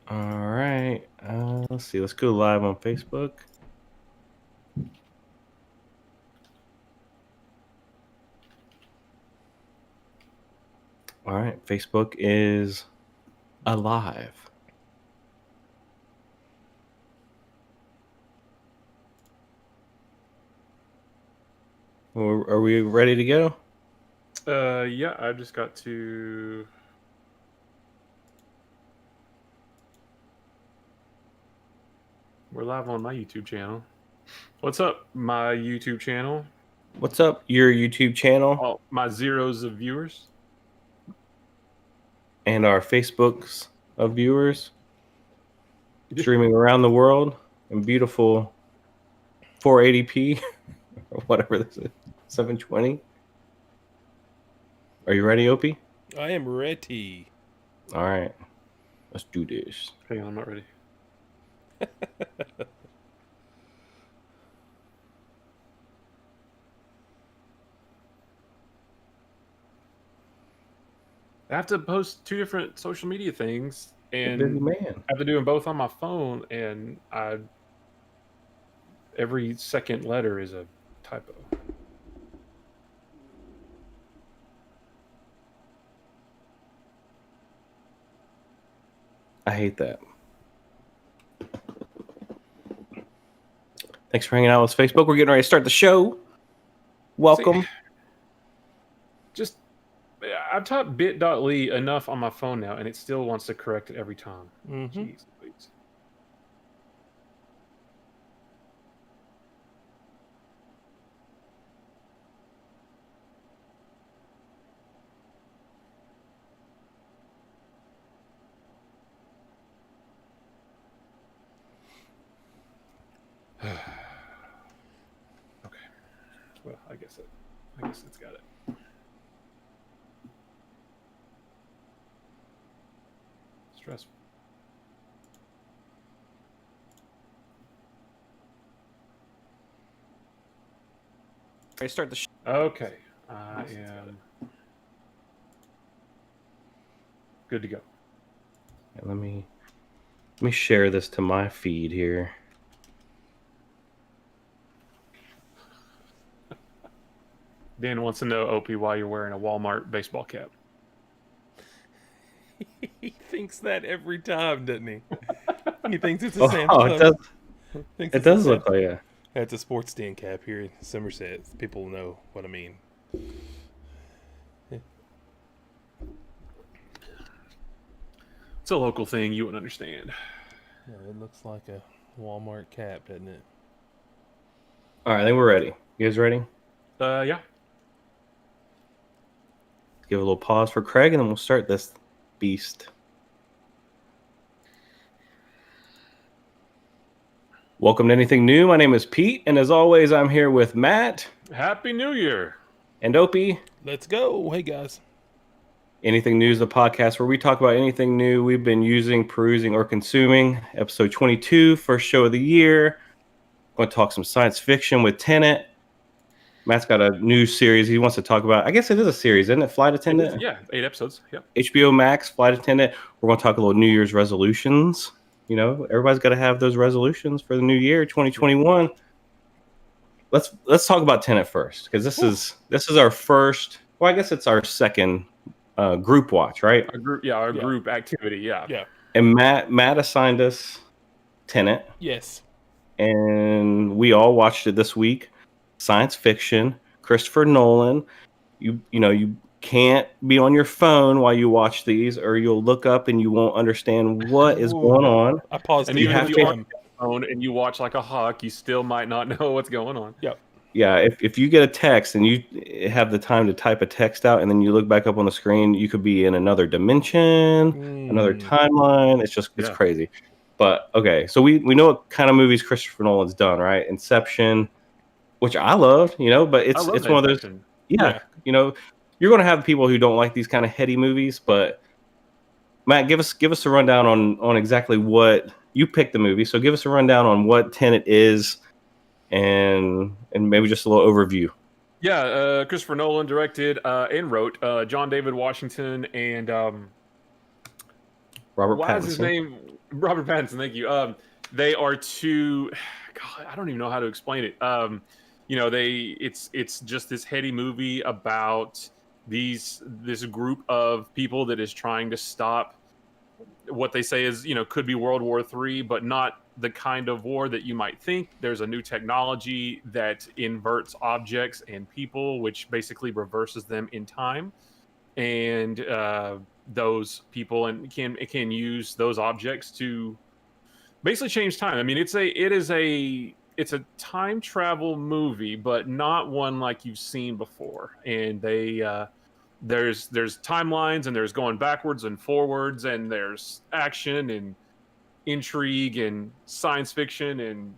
All right. Let's see. Let's go live on Facebook. All right. Facebook is alive. Are we ready to go? Yeah, I've just got to. We're live on my YouTube channel. What's up, my YouTube channel? What's up, your YouTube channel All my zeros of viewers. and our Facebooks of viewers streaming around the world in beautiful 480p or whatever this is, 720. Are you ready, Opie? I am ready. All right. Let's do this. Hang on, I'm not ready. I have to post 2 different social media things, and Busy man. I have to do them both on my phone, and every second letter is a typo. I hate that. Thanks for hanging out with us, Facebook. We're getting ready to start the show. Welcome. Just I've typed bit.ly enough on my phone now, and it still wants to correct it every time. Mm-hmm. Jeez, please. Okay. Well, I guess it's got it. Stressful. Ready to start the show. Okay. I am good to go. Let me share this to my feed here. Dan wants to know, Opie, why you're wearing a Walmart baseball cap. He thinks that every time, doesn't he? He thinks it's a Oh, Samsung. it does. Thinks It it's a does look like it. That's a sports den cap here in Somerset. People know what I mean. It's a local thing. You wouldn't understand. Yeah, it looks like a Walmart cap, doesn't it? All right, I think we're ready. You guys ready? Yeah. Give a little pause for Craig, and then we'll start this beast. Welcome to Anything New. My name is Pete, and as always, I'm here with Matt. Happy New Year. And Opie. Let's go. Hey, guys. Anything New is the podcast where we talk about anything new we've been using, perusing, or consuming. Episode 22, first show of the year. Going to talk some science fiction with Tenet. Matt's got a new series he wants to talk about. I guess it is a series, isn't it? Flight Attendant? Yeah, 8 episodes. Yep. HBO Max, Flight Attendant. We're going to talk a little New Year's resolutions. You know, everybody's got to have those resolutions for the new year, 2021. Let's talk about Tenet first, because this is our first. Well, I guess it's our second group watch, right? Our group activity. Yeah. And Matt assigned us Tenet. Yes. And we all watched it this week. Science fiction, Christopher Nolan. You can't be on your phone while you watch these, or you'll look up and you won't understand what is going on. I paused. And even if you are on your phone and you watch like a hawk, you still might not know what's going on. Yep. Yeah, if you get a text and you have the time to type a text out and then you look back up on the screen, you could be in another dimension, another timeline. It's crazy. But okay, so we know what kind of movies Christopher Nolan's done, right? Inception, which I love, but it's one of those. Yeah, you're going to have people who don't like these kind of heady movies, but Matt, give us a rundown on exactly what you picked the movie. So give us a rundown on what Tenet is, and maybe just a little overview. Yeah, Christopher Nolan directed and wrote. John David Washington and Robert Pattinson. Why is his name Robert Pattinson, thank you. They are two. God, I don't even know how to explain it. It's just this heady movie about this group of people that is trying to stop what they say is, could be World War III, but not the kind of war that you might think. There's a new technology that inverts objects and people, which basically reverses them in time. And those people can use those objects to basically change time. I mean, it's a time travel movie, but not one like you've seen before. And there's timelines, and there's going backwards and forwards, and there's action and intrigue and science fiction and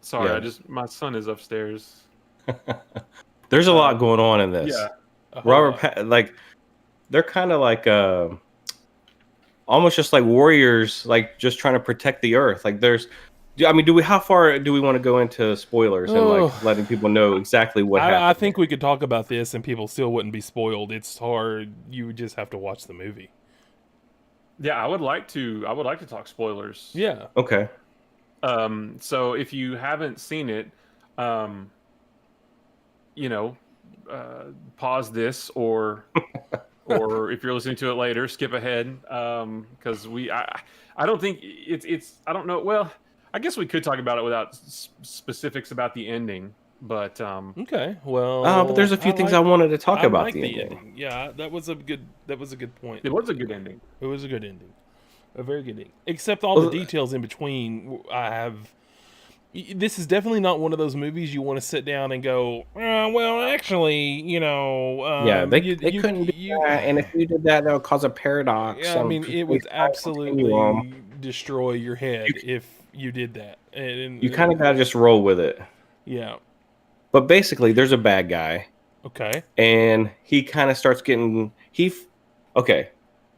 sorry, Yeah. my son is upstairs. There's a lot going on in this. Yeah. Like they're kind of like almost just like warriors, like just trying to protect the earth. Like how far do we want to go into spoilers and like letting people know exactly what happened? I think we could talk about this and people still wouldn't be spoiled. It's hard. You would just have to watch the movie. Yeah, I would like to talk spoilers. Yeah. Okay. So if you haven't seen it, pause this, or if you're listening to it later, skip ahead. Because I don't think it's I don't know. Well, I guess we could talk about it without specifics about the ending. But okay, well, but there's a few things I wanted to talk about like the ending. Yeah, that was a good point. It was a good ending. It was a good ending, a very good ending. Except all the details in between. This is definitely not one of those movies you want to sit down and go, well, actually, they couldn't do that, and if you did that, that would cause a paradox. Yeah, I mean, it would absolutely destroy your head if you did that. And you kind of gotta just roll with it. Yeah. But basically, there's a bad guy. Okay. And he kind of starts getting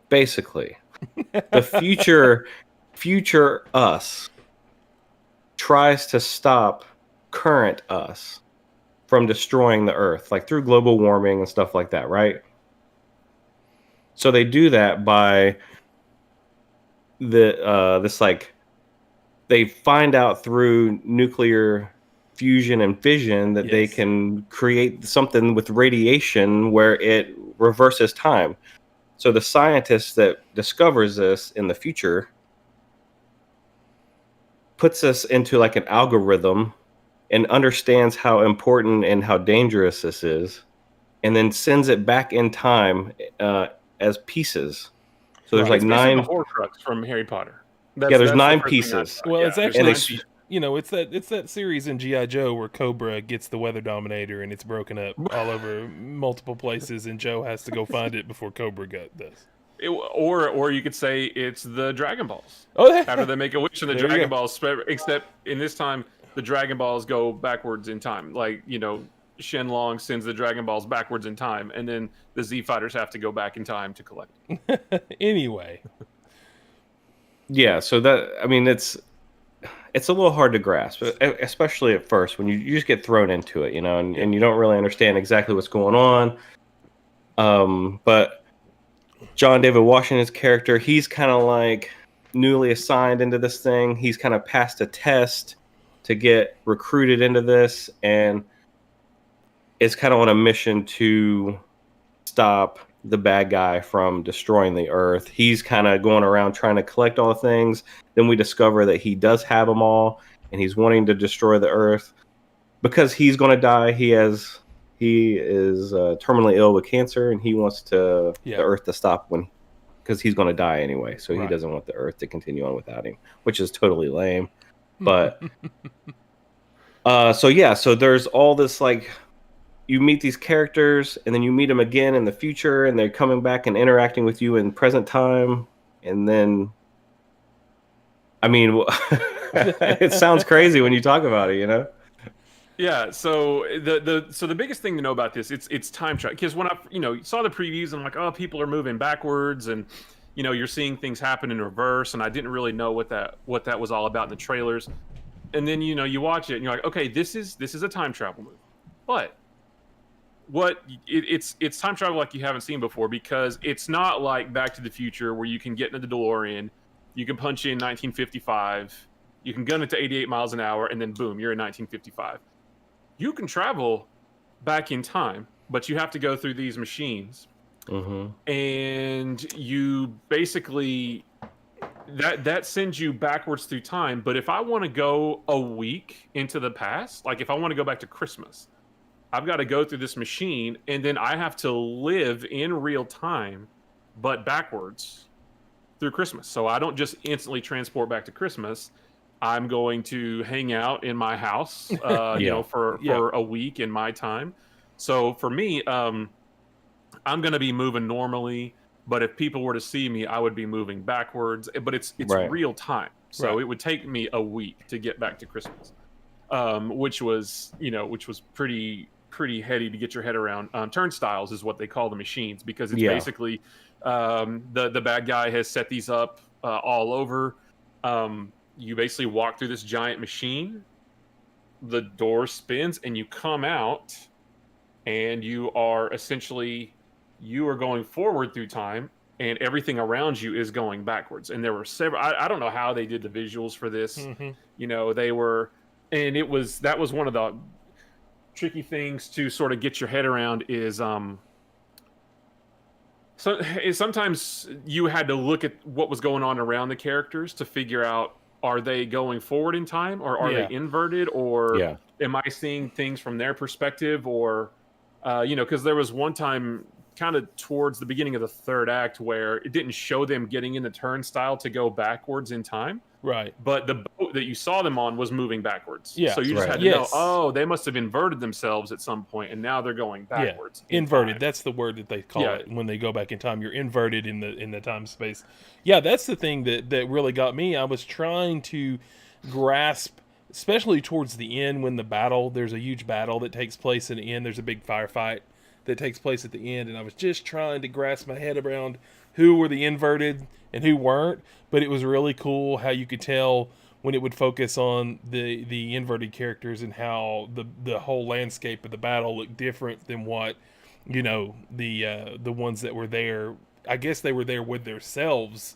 basically, the future us tries to stop current us from destroying the earth, like through global warming and stuff like that, right? So they do that by they find out through nuclear fusion and fission that they can create something with radiation where it reverses time. So the scientist that discovers this in the future puts us into like an algorithm and understands how important and how dangerous this is, and then sends it back in time as pieces. So there's like 9 Horcrux from Harry Potter. There's 9 pieces. Well, it's actually it's that series in G.I. Joe where Cobra gets the Weather Dominator and it's broken up all over multiple places, and Joe has to go find it before Cobra got this. Or you could say it's the Dragon Balls. Oh, after they make a wish and the Dragon Balls spread, except in this time the Dragon Balls go backwards in time. Like, Shenlong sends the Dragon Balls backwards in time, and then the Z Fighters have to go back in time to collect. Anyway. Yeah, so it's a little hard to grasp, especially at first when you just get thrown into it, and you don't really understand exactly what's going on. But John David Washington's character, he's kind of like newly assigned into this thing. He's kind of passed a test to get recruited into this, and is kind of on a mission to stop the bad guy from destroying the earth. He's kind of going around trying to collect all the things. Then we discover that he does have them all, and he's wanting to destroy the earth because he's going to die. He is terminally ill with cancer, and he wants the earth to stop because he's going to die anyway. So he doesn't want the earth to continue on without him, which is totally lame. But so there's all this, like, you meet these characters, and then you meet them again in the future, and they're coming back and interacting with you in present time. And then, I mean, it sounds crazy when you talk about it, Yeah. So the biggest thing to know about this, it's time travel. Because when I saw the previews, I'm like, oh, people are moving backwards, and you're seeing things happen in reverse, and I didn't really know what that was all about in the trailers. And then you watch it, and you're like, okay, this is a time travel movie, but it's time travel like you haven't seen before, because it's not like Back to the Future where you can get into the DeLorean, you can punch in 1955, you can gun it to 88 miles an hour, and then boom, you're in 1955. You can travel back in time, but you have to go through these machines, and you basically that sends you backwards through time. But if I want to go a week into the past, like if I want to go back to Christmas, I've got to go through this machine, and then I have to live in real time, but backwards through Christmas. So I don't just instantly transport back to Christmas. I'm going to hang out in my house, for a week in my time. So for me, I'm going to be moving normally, but if people were to see me, I would be moving backwards. But it's real time, so it would take me a week to get back to Christmas, which was pretty heady to get your head around. Turnstiles is what they call the machines, because it's basically the bad guy has set these up all over. You basically walk through this giant machine, the door spins, and you come out, and you are going forward through time, and everything around you is going backwards. And there were several, I don't know how they did the visuals for this. They were, and that was one of the tricky things to sort of get your head around is sometimes you had to look at what was going on around the characters to figure out, are they going forward in time, or are they inverted, or am I seeing things from their perspective, or because there was one time kind of towards the beginning of the third act where it didn't show them getting in the turnstile to go backwards in time. Right. But the boat that you saw them on was moving backwards. Yeah. So you just had to know, oh, they must have inverted themselves at some point, and now they're going backwards. Yeah. Inverted. That's the word that they call it when they go back in time. You're inverted in the time space. Yeah, that's the thing that really got me. I was trying to grasp, especially towards the end when there's a huge battle that takes place in the end. There's a big firefight that takes place at the end, and I was just trying to grasp my head around who were the inverted and who weren't. But it was really cool how you could tell when it would focus on the inverted characters and how the whole landscape of the battle looked different than what the ones that were there. I guess they were there with themselves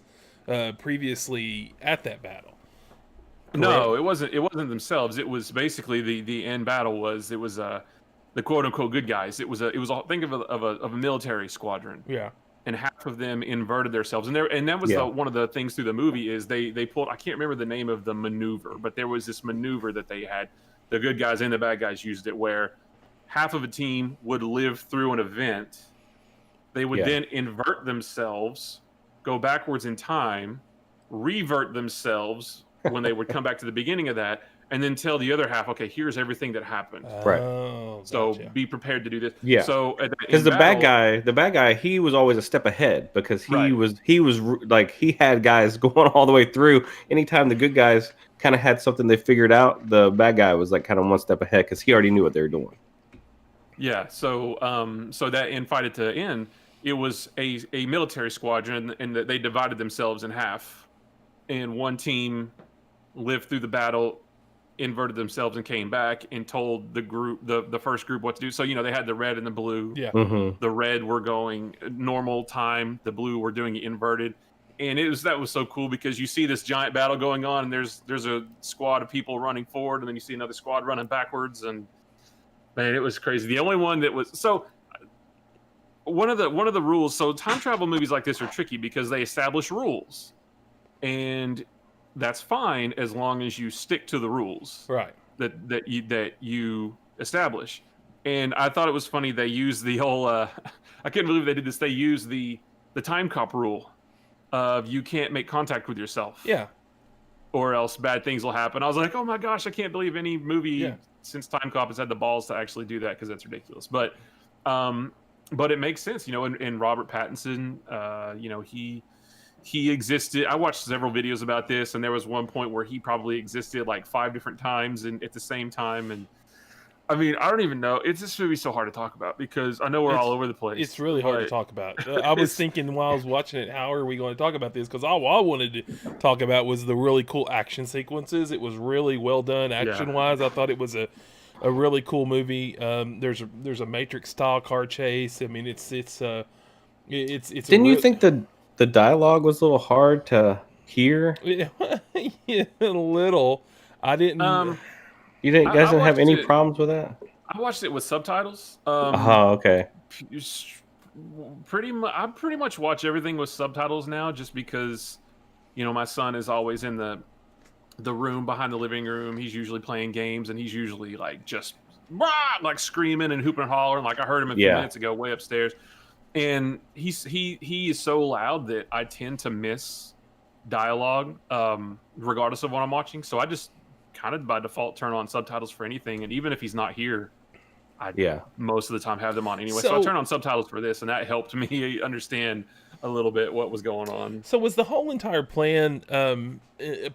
previously at that battle. Correct? No, it wasn't themselves. It was basically the end battle was the quote unquote good guys. It was think of a military squadron. Yeah. And half of them inverted themselves, and that was one of the things through the movie is they pulled, I can't remember the name of the maneuver, but there was this maneuver that they had, the good guys and the bad guys used it, where half of a team would live through an event, they would then invert themselves, go backwards in time, revert themselves when they would come back to the beginning of that, and then tell the other half, okay, here's everything that happened. Right. So be prepared to do this. Yeah. So because the bad guy, he was always a step ahead because he was like, he had guys going all the way through. Anytime the good guys kind of had something they figured out, the bad guy was like kind of one step ahead because he already knew what they were doing. Yeah. So that in Fight at the End, it was a military squadron, and they divided themselves in half, and one team lived through the battle, inverted themselves, and came back and told the group, the first group, what to do. So they had the red and the blue. Yeah. The red were going normal time, the blue were doing it inverted, and that was so cool because you see this giant battle going on, and there's a squad of people running forward, and then you see another squad running backwards, and man, it was crazy. The only one that was one of the rules. So time travel movies like this are tricky because they establish rules, and that's fine as long as you stick to the rules, right? That you establish. And I thought it was funny they used the whole. I couldn't believe they did this. They used the time cop rule of you can't make contact with yourself, or else bad things will happen. I was like, oh my gosh, I can't believe any movie since Time Cop has had the balls to actually do that, because that's ridiculous. But it makes sense, And Robert Pattinson, he existed. I watched several videos about this, and there was one point where he probably existed like 5 different times and at the same time. And I mean, I don't even know. This movie's so hard to talk about because I know we're all over the place. It's really hard to talk about. I was thinking while I was watching it, how are we going to talk about this? Because all I wanted to talk about was the really cool action sequences. It was really well done action-wise. I thought it was a a really cool movie. There's a Matrix style car chase. I mean, it's Didn't you think the dialogue was a little hard to hear? Yeah, a little. I didn't. You didn't guys I didn't have watched any it. problems with that? I watched it with subtitles. Oh, okay. I pretty much watch everything with subtitles now, just because, my son is always in the room behind the living room. He's usually playing games, and he's usually like just like screaming and hooping and hollering. Like I heard him a few minutes ago, way upstairs, and he is so loud that I tend to miss dialogue, regardless of what I'm watching. So I just kind of by default turn on subtitles for anything, and even if he's not here, I most of the time have them on anyway. So I turn on subtitles for this, and that helped me understand a little bit what was going on. So was the whole entire plan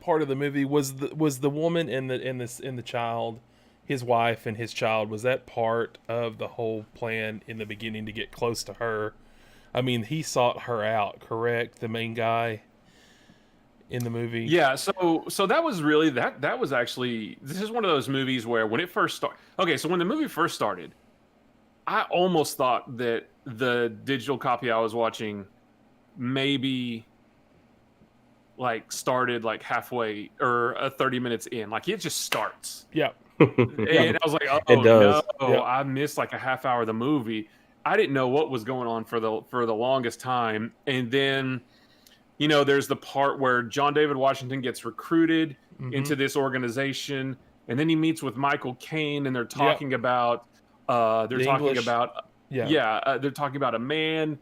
part of the movie? Was the woman and the child, his wife and his child, was that part of the whole plan in the beginning to get close to her? I mean, he sought her out, correct? The main guy in the movie. Yeah, so that was really that was actually, this is one of those movies where when it first started. Okay, so when the movie first started, I almost thought that the digital copy I was watching maybe like started like halfway or 30 minutes in. Like it just starts. Yeah. And I was like, oh no, I missed like a half hour of the movie. I didn't know what was going on for the longest time. And then, there's the part where John David Washington gets recruited into this organization, and then he meets with Michael Caine, and they're talking about they're talking about a man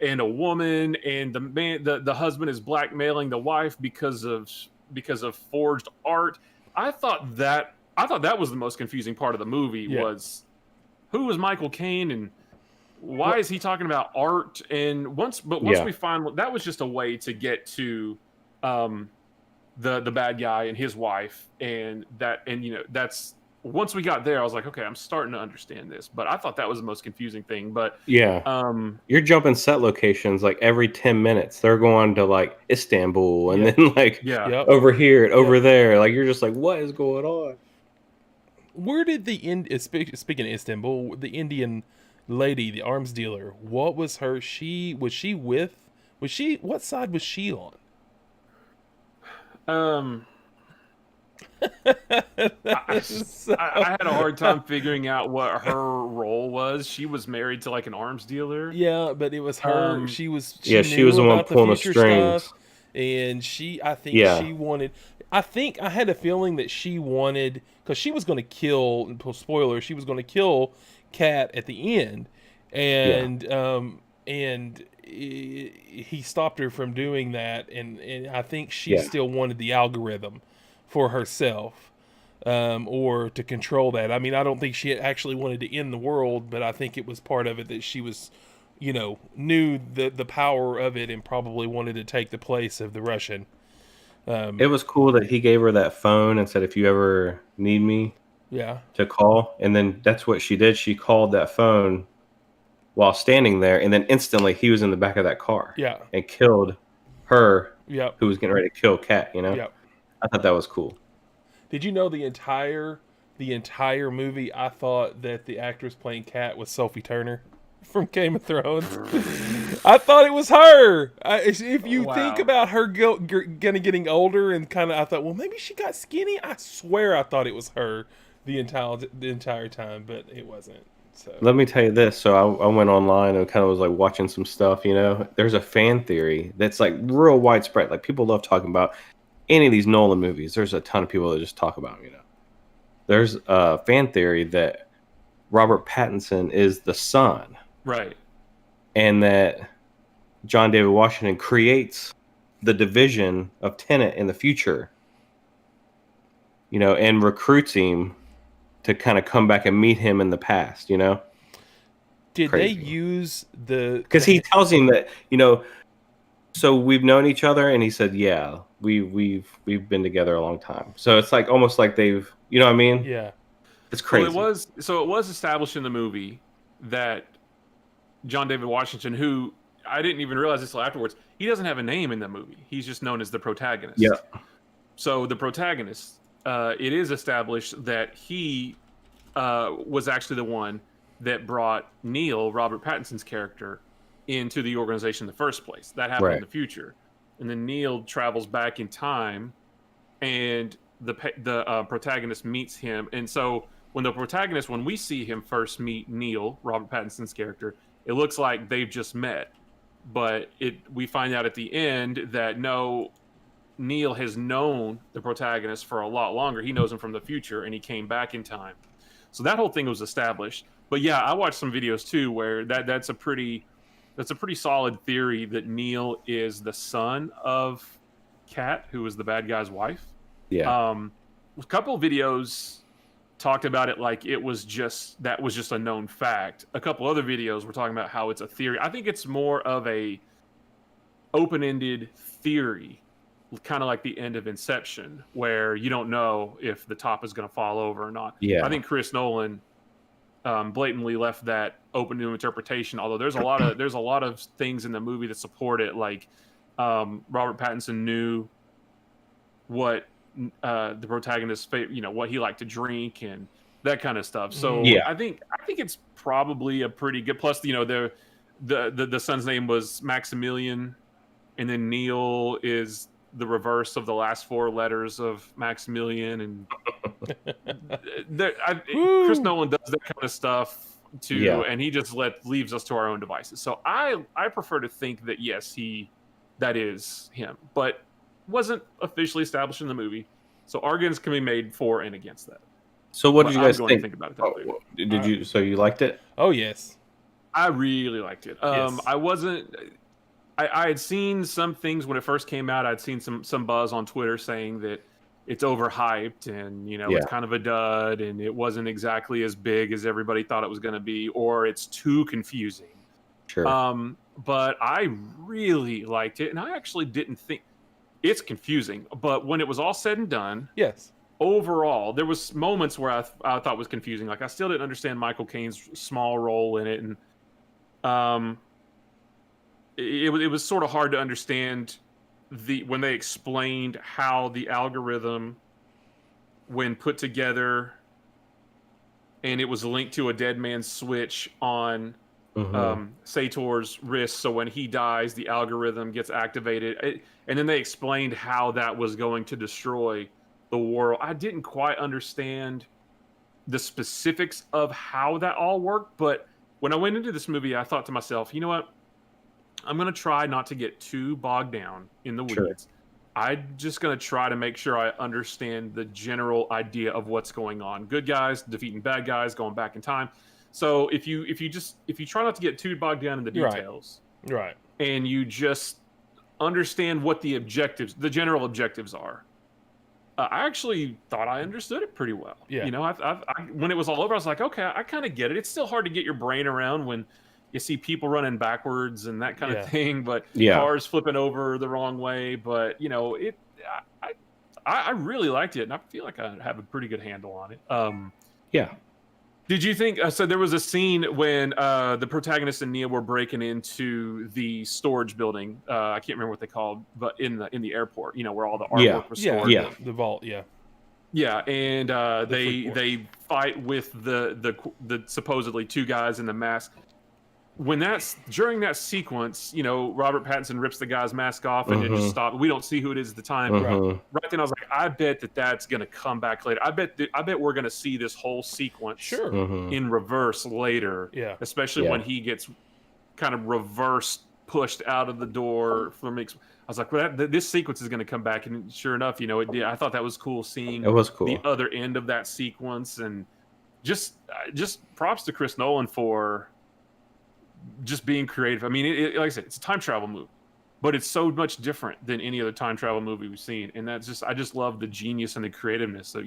and a woman, and the man, the husband is blackmailing the wife because of forged art. I thought that was the most confusing part of the movie, was who was Michael Caine and why is he talking about art? And once we find that was just a way to get to the bad guy and his wife, and that's once we got there, I was like, okay, I'm starting to understand this. But I thought that was the most confusing thing. But you're jumping set locations like every 10 minutes. They're going to like Istanbul and then like over here and over there. Like you're just like, what is going on? Where did speaking of Istanbul, the Indian lady, the arms dealer, what was her? What side was she on? I had a hard time figuring out what her role was. She was married to like an arms dealer. Yeah, but it was her. She was the one pulling the strings. Stuff, and she wanted. I think I had a feeling that she wanted, because she was going to kill. Spoiler: she was going to kill Kat at the end, and he stopped her from doing that, and I think she still wanted the algorithm for herself, or to control that. I mean, I don't think she actually wanted to end the world, but I think it was part of it that she was, knew the power of it and probably wanted to take the place of the Russian. It was cool that he gave her that phone and said, if you ever need me to call. And then that's what she did. She called that phone while standing there, and then instantly he was in the back of that car and killed her who was getting ready to kill Kat, I thought that was cool. Did you know the entire movie, I thought that the actress playing Kat was Sophie Turner from Game of Thrones? I thought it was her. If you think about her getting older and kind of, I thought, well, maybe she got skinny. I swear I thought it was her the entire time, but it wasn't. So let me tell you this. So I went online and kind of was like watching some stuff, There's a fan theory that's like real widespread. Like people love talking about any of these Nolan movies. There's a ton of people that just talk about them, There's a fan theory that Robert Pattinson is the son. Right. And that John David Washington creates the division of Tenet in the future, and recruits him to kind of come back and meet him in the past, Did Crazy. They use because he tells him that, so we've known each other, and he said, yeah, we've been together a long time. So it's like almost like they've, you know what I mean? Yeah. It's crazy. Well, it was established in the movie that John David Washington, who I didn't even realize this until afterwards, he doesn't have a name in the movie. He's just known as the protagonist. Yeah. So the protagonist, it is established that he was actually the one that brought Neil, Robert Pattinson's character, into the organization in the first place. That happened in the future, and then Neil travels back in time, and the protagonist meets him. And so when we see him first meet Neil, Robert Pattinson's character, it looks like they've just met, but we find out at the end that no, Neil has known the protagonist for a lot longer. He knows him from the future, and he came back in time. So that whole thing was established. But yeah, I watched some videos too where that's a pretty solid theory that Neil is the son of Kat, who was the bad guy's wife. Yeah. A couple of videos talked about it like that was just a known fact. A couple other videos were talking about how it's a theory. I think it's more of a open-ended theory, kind of like the end of Inception, where you don't know if the top is going to fall over or not. Yeah. I think Chris Nolan blatantly left that open to interpretation. Although there's a lot of things in the movie that support it, like Robert Pattinson knew what the protagonist, what he liked to drink and that kind of stuff. So I think it's probably a pretty good. Plus, the son's name was Maximilian, and then Neil is the reverse of the last 4 letters of Maximilian, and Chris Nolan does that kind of stuff too, and he just leaves us to our own devices. So I prefer to think that yes, that is him, but wasn't officially established in the movie. So arguments can be made for and against that. So what did you guys think about it? That you? So you liked it? Oh yes, I really liked it. Yes. I had seen some things when it first came out. I'd seen some buzz on Twitter saying that it's overhyped and it's kind of a dud and it wasn't exactly as big as everybody thought it was going to be, or it's too confusing. Sure. But I really liked it, and I actually didn't think it's confusing. But when it was all said and done, yes, overall, there was moments where I thought it was confusing. Like I still didn't understand Michael Caine's small role in it, and it was sort of hard to understand when they explained how the algorithm, when put together, and it was linked to a dead man's switch on Sator's wrist. So when he dies, the algorithm gets activated, and then they explained how that was going to destroy the world. I didn't quite understand the specifics of how that all worked, but when I went into this movie, I thought to myself, you know what? I'm going to try not to get too bogged down in the weeds. Sure. I'm just going to try to make sure I understand the general idea of what's going on. Good guys defeating bad guys, going back in time. So if you try not to get too bogged down in the details, right, and you just understand what the general objectives are, I actually thought I understood it pretty well. Yeah. When it was all over, I was like, okay, I kind of get it. It's still hard to get your brain around when you see people running backwards and that kind of thing, but cars flipping over the wrong way. But I really liked it, and I feel like I have a pretty good handle on it. Did you think? So there was a scene when the protagonist and Nia were breaking into the storage building. I can't remember what they called, but in the airport, where all the artwork was stored. The vault. Yeah, and they fight with the supposedly 2 guys in the mask. During that sequence, Robert Pattinson rips the guy's mask off and it just stops. We don't see who it is at the time. Right then, I was like, I bet that's going to come back later. I bet we're going to see this whole sequence in reverse later. Yeah, especially when he gets kind of reverse pushed out of the door. I was like, well, this sequence is going to come back, and sure enough, it did. I thought that was cool seeing the other end of that sequence, and just props to Chris Nolan for just being creative. I mean, like I said, it's a time travel movie, but it's so much different than any other time travel movie we've seen, and I just love the genius and the creativeness of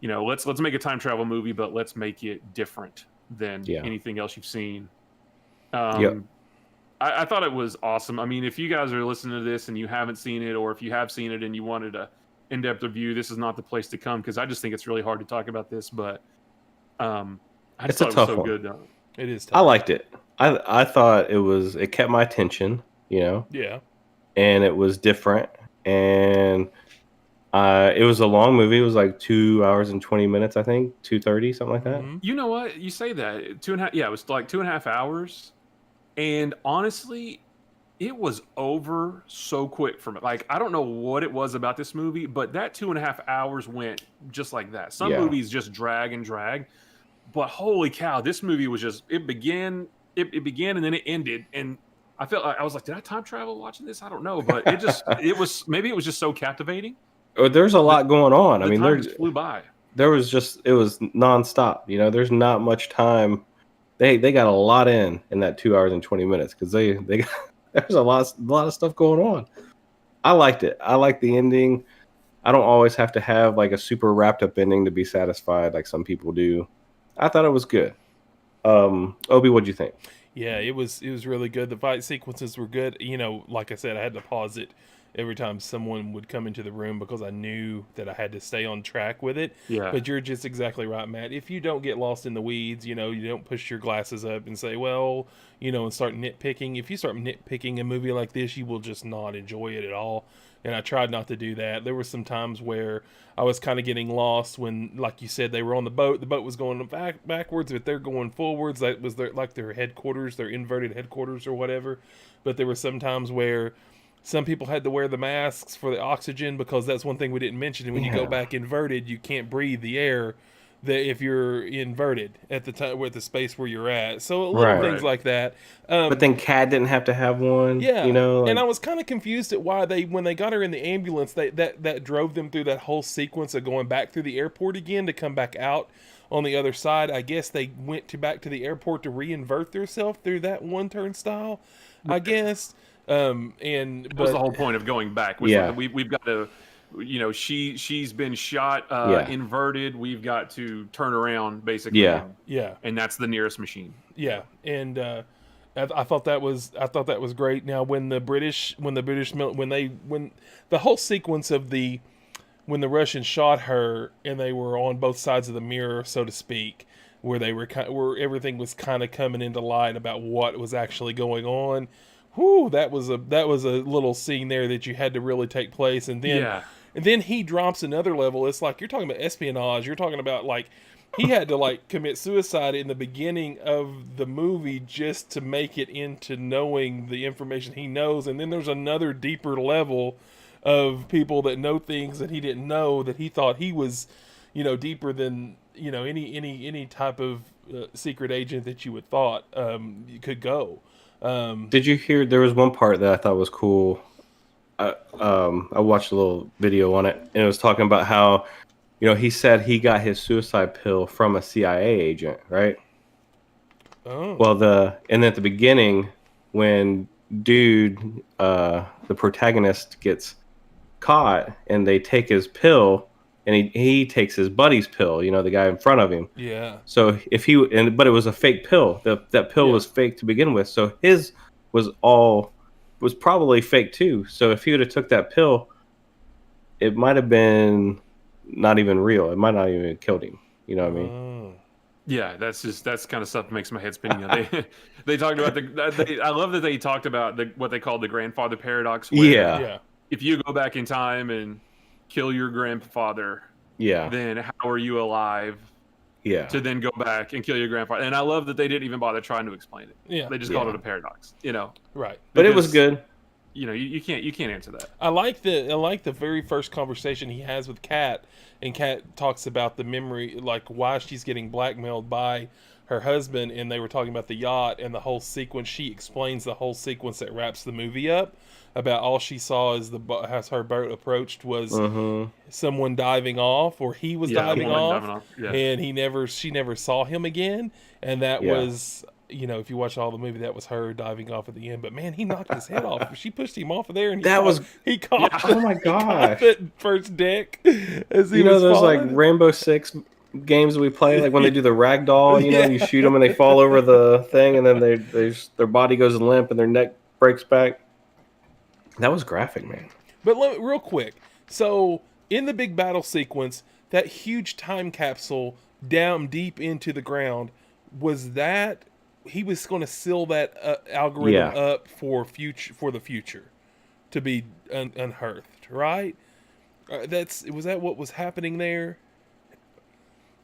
let's make a time travel movie, but let's make it different than anything else you've seen. I thought it was awesome. I mean, if you guys are listening to this and you haven't seen it, or if you have seen it and you wanted a in-depth review, this is not the place to come, because I just think it's really hard to talk about this. But I just thought it was so good. It is tough. I liked it. I thought it kept my attention, Yeah. And it was different. And It was a long movie. It was like 2 hours and 20 minutes, I think, 2:30, something like that. You know what? You say that 2.5. Yeah, it was like 2.5 hours, and honestly, it was over so quick for me. Like, I don't know what it was about this movie, but that 2.5 hours went just like that. Some movies just drag and drag, but holy cow, this movie was just. It began, and then it ended, and I felt like I was like, did I time travel watching this? I don't know, but it was maybe it was just so captivating. There's a lot going on. I mean, time just flew by. There was it was nonstop. You know, there's not much time. They got a lot in that 2 hours and 20 minutes because they got, there's a lot of stuff going on. I liked it. I liked the ending. I don't always have to have like a super wrapped up ending to be satisfied like some people do. I thought it was good. Opey, what'd you think? Yeah, it was really good. The fight sequences were good. You know, like I said, I had to pause it every time someone would come into the room because I knew that I had to stay on track with it. Yeah. But you're just exactly right, Matt. If you don't get lost in the weeds, you know, you don't push your glasses up and say, well, you know, and start nitpicking. If you start nitpicking a movie like this, you will just not enjoy it at all. And I tried not to do that. There were some times where I was kind of getting lost when, like you said, they were on the boat. The boat was going backwards, but they're going forwards. That was their headquarters, their inverted headquarters or whatever. But there were some times where some people had to wear the masks for the oxygen because that's one thing we didn't mention. And when you go back inverted, you can't breathe the air that if you're inverted at the time with the space where you're at. So little things like that. But then Kat didn't have to have one. Yeah, you know, and I was kind of confused at why when they got her in the ambulance, that drove them through that whole sequence of going back through the airport again to come back out on the other side. I guess they went back to the airport to reinvert themselves through that one turnstile, I guess. But that was the whole point of going back. Like, we've got to, you know, she's been shot inverted. We've got to turn around basically. Yeah, and that's the nearest machine. Yeah, and I thought that was great. Now when the whole sequence of when the Russians shot her and they were on both sides of the mirror, so to speak, where where everything was kind of coming into light about what was actually going on. Whew, that was a little scene there that you had to really take place, and then he drops another level. It's like you're talking about espionage. You're talking about like he had to like commit suicide in the beginning of the movie just to make it into knowing the information he knows, and then there's another deeper level of people that know things that he didn't know that he thought he was, you know, deeper than, you know, any type of secret agent that you would thought you could go. Did you hear? There was one part that I thought was cool. I watched a little video on it, and it was talking about how, you know, he said he got his suicide pill from a CIA agent, right? Oh. Well, and at the beginning, when the protagonist gets caught, and they take his pill, and he takes his buddy's pill, you know, the guy in front of him. Yeah. So but it was a fake pill. That pill was fake to begin with. So his was probably fake too. So if he would have took that pill, it might have been not even real. It might not even have killed him. You know what I mean? Yeah, that's kind of stuff that makes my head spin. You know, they talked about I love that they talked about what they called the grandfather paradox. Where if you go back in time and kill your grandfather, then how are you alive to then go back and kill your grandfather? And I love that they didn't even bother trying to explain it. They just called it a paradox, you know. Right. But it was good. You know, you can't answer that. I like the very first conversation he has with Kat, and Kat talks about the memory, like why she's getting blackmailed by her husband, and they were talking about the yacht and the whole sequence. She explains the whole sequence that wraps the movie up. About all she saw as her boat approached was someone diving off, or he was diving off. And she never saw him again. And that was, you know, if you watch all the movie, that was her diving off at the end. But man, he knocked his head off. She pushed him off of there, and he caught. Oh my god! That first deck. As he you know, was there's falling. like Rainbow Six games we play, like when they do the ragdoll. You know, you shoot them and they fall over the thing, and then their body goes limp and their neck breaks back. That was graphic, man. But real quick, so in the big battle sequence, that huge time capsule down deep into the ground, was that he was going to seal that algorithm up for the future to be unearthed, right? Was that what was happening there?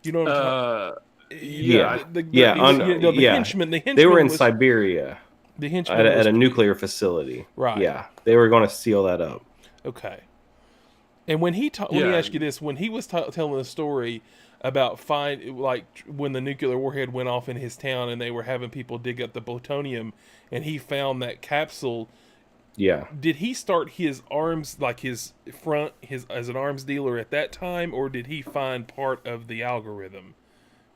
You know what I'm talking? Yeah, The henchman. The henchman. They were in Siberia. The henchman at a nuclear facility. Right. Yeah, they were going to seal that up. Okay. And when let me ask you this: when he was telling the story about when the nuclear warhead went off in his town, and they were having people dig up the plutonium, and he found that capsule. Yeah. Did he start his arms as an arms dealer at that time, or did he find part of the algorithm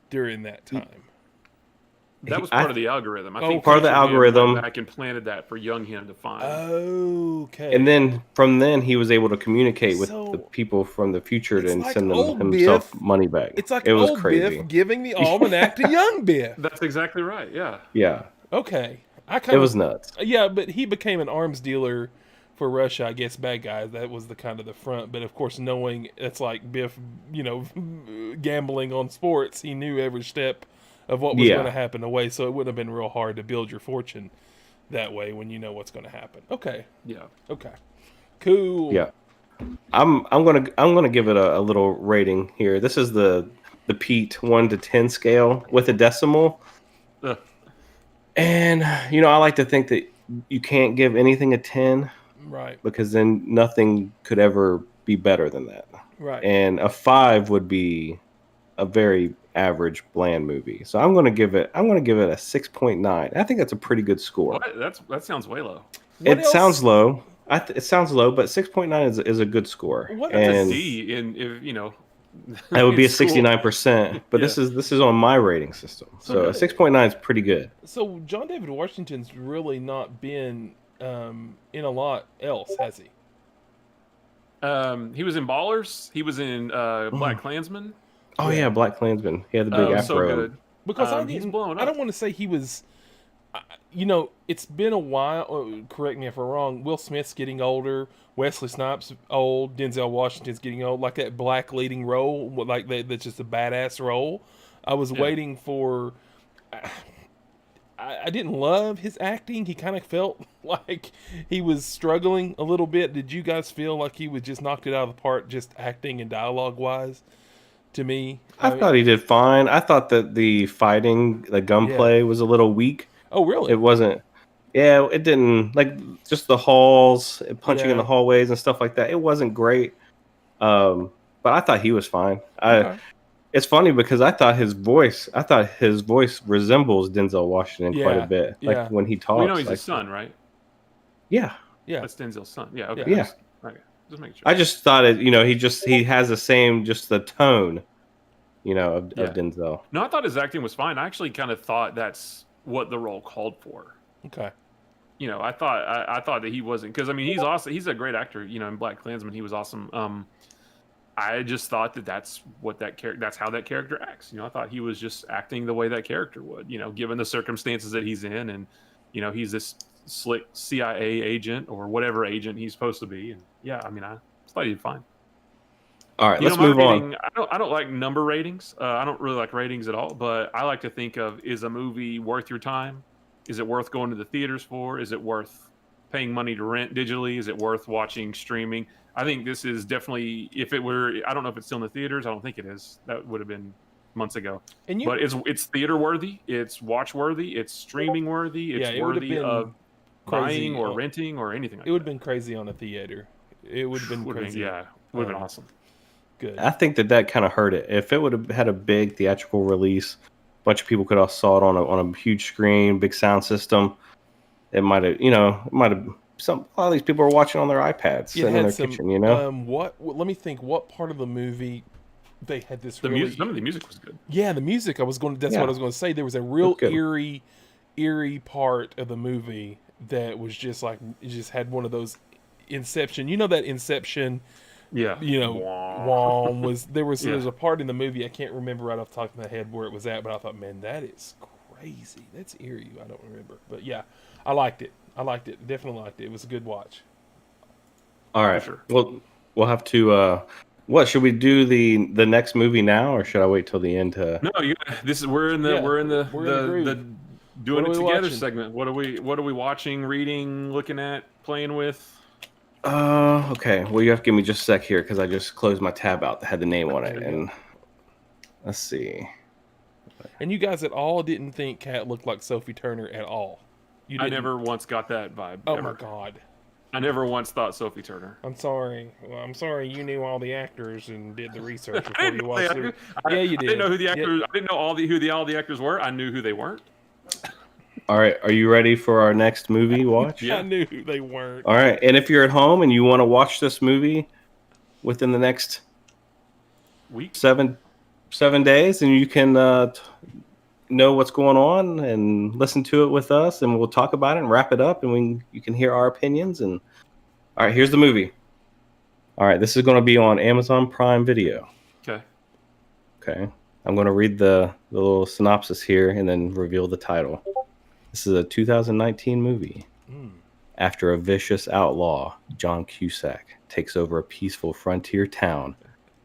during that time? That was part of the algorithm. I think part of the algorithm. Went back and planted that for young him to find. Okay. And then from then he was able to communicate with the people from the future and send them himself money back. It's like it was old crazy. Biff giving the almanac to young Biff. That's exactly right. Yeah. Yeah. Okay. It was nuts. Yeah, but he became an arms dealer for Russia, I guess. Bad guys. That was the kind of the front. But of course, knowing it's like Biff, gambling on sports, he knew every step of what was going to happen away, so it wouldn't have been real hard to build your fortune that way when you know what's going to happen. Okay. Yeah. Okay. Cool. Yeah. I'm gonna give it a little rating here. This is the Pete 1 to 10 scale with a decimal. And I like to think that you can't give anything a 10, right? Because then nothing could ever be better than that, right? And a 5 would be a very average, bland movie. So I'm going to give it a 6.9. I think that's a pretty good score. That sounds way low. Sounds low. It sounds low, but 6.9 is a good score. That's a D that would be a 69%. But this is on my rating system, so a 6.9 is pretty good. So John David Washington's really not been in a lot else, has he? He was in Ballers. He was in Black Klansman. Oh yeah, Black Klansman. He had the big afro. So good. Because he's blown up. I don't want to say he was. It's been a while. Correct me if I'm wrong. Will Smith's getting older. Wesley Snipes old. Denzel Washington's getting old. Like that black leading role, that's just a badass role. I was waiting for. I didn't love his acting. He kind of felt like he was struggling a little bit. Did you guys feel like he was just knocked it out of the park, just acting and dialogue wise? To me, I thought he did fine. I thought that the fighting, the gunplay was a little weak. Oh, really? It wasn't. Yeah, it didn't, like, just the halls, punching in the hallways and stuff like that. It wasn't great. But I thought he was fine. It's funny because I thought his voice resembles Denzel Washington quite a bit. Like when he talks. We know he's his son, right? Yeah. Yeah. That's Denzel's son. Yeah. Okay. Yeah. Just making sure. I just thought he has the same, just the tone, of Denzel. No, I thought his acting was fine. I actually kind of thought that's what the role called for. Okay. I thought that he wasn't, because he's awesome. He's a great actor. In Black Klansman, he was awesome. I just thought that's how that character acts. I thought he was just acting the way that character would. Given the circumstances that he's in, and he's this slick CIA agent or whatever agent he's supposed to be. And I thought he did fine. All right, let's move on. I don't like number ratings. I don't really like ratings at all. But I like to think of, is a movie worth your time? Is it worth going to the theaters for? Is it worth paying money to rent digitally? Is it worth watching streaming? I think this is definitely, if it were, I don't know if it's still in the theaters. I don't think it is. That would have been months ago. But it's theater worthy. It's watch worthy. It's streaming worthy. It's worthy of buying or renting or anything like that. It would have been crazy on a theater. It would have been crazy. Yeah, would have been awesome. Good. I think that kind of hurt it. If it would have had a big theatrical release, a bunch of people could have saw it on a huge screen, big sound system. It might have, a lot of these people are watching on their iPads sitting in their kitchen, Let me think. What part of the movie they had this? Some of the music was good. Yeah, the music. That's what I was going to say. There was a real eerie part of the movie that was just like, it just had one of those Inception. That Inception. Yeah. There's a part in the movie, I can't remember right off the top of my head where it was at, but I thought, man, that is crazy. That's eerie. I don't remember. But yeah, I liked it. Definitely liked it. It was a good watch. All right. Sure. Well, we'll have to what should we do the next movie now, or should I wait till the end to? No, we're in the doing it together segment. What are we watching, reading, looking at, playing with? Okay. Well, you have to give me just a sec here because I just closed my tab out that had the name on it, and let's see. And you guys at all didn't think Kat looked like Sophie Turner at all. I never once got that vibe. Oh ever. my god. I never once thought Sophie Turner. I'm sorry. Well, I'm sorry you knew all the actors and did the research before you watched it. Yeah, you did. I didn't know who the actors. I didn't know all the actors were. I knew who they weren't. All right, are you ready for our next movie watch? Yeah. I knew who they weren't. All right, and if you're at home and you want to watch this movie within the next week, 7 days, and you can know what's going on and listen to it with us, and we'll talk about it and wrap it up, and you can hear our opinions. And all right, here's the movie. All right, this is going to be on Amazon Prime Video. Okay. I'm going to read the little synopsis here and then reveal the title. This is a 2019 movie. After a vicious outlaw, John Cusack, takes over a peaceful frontier town,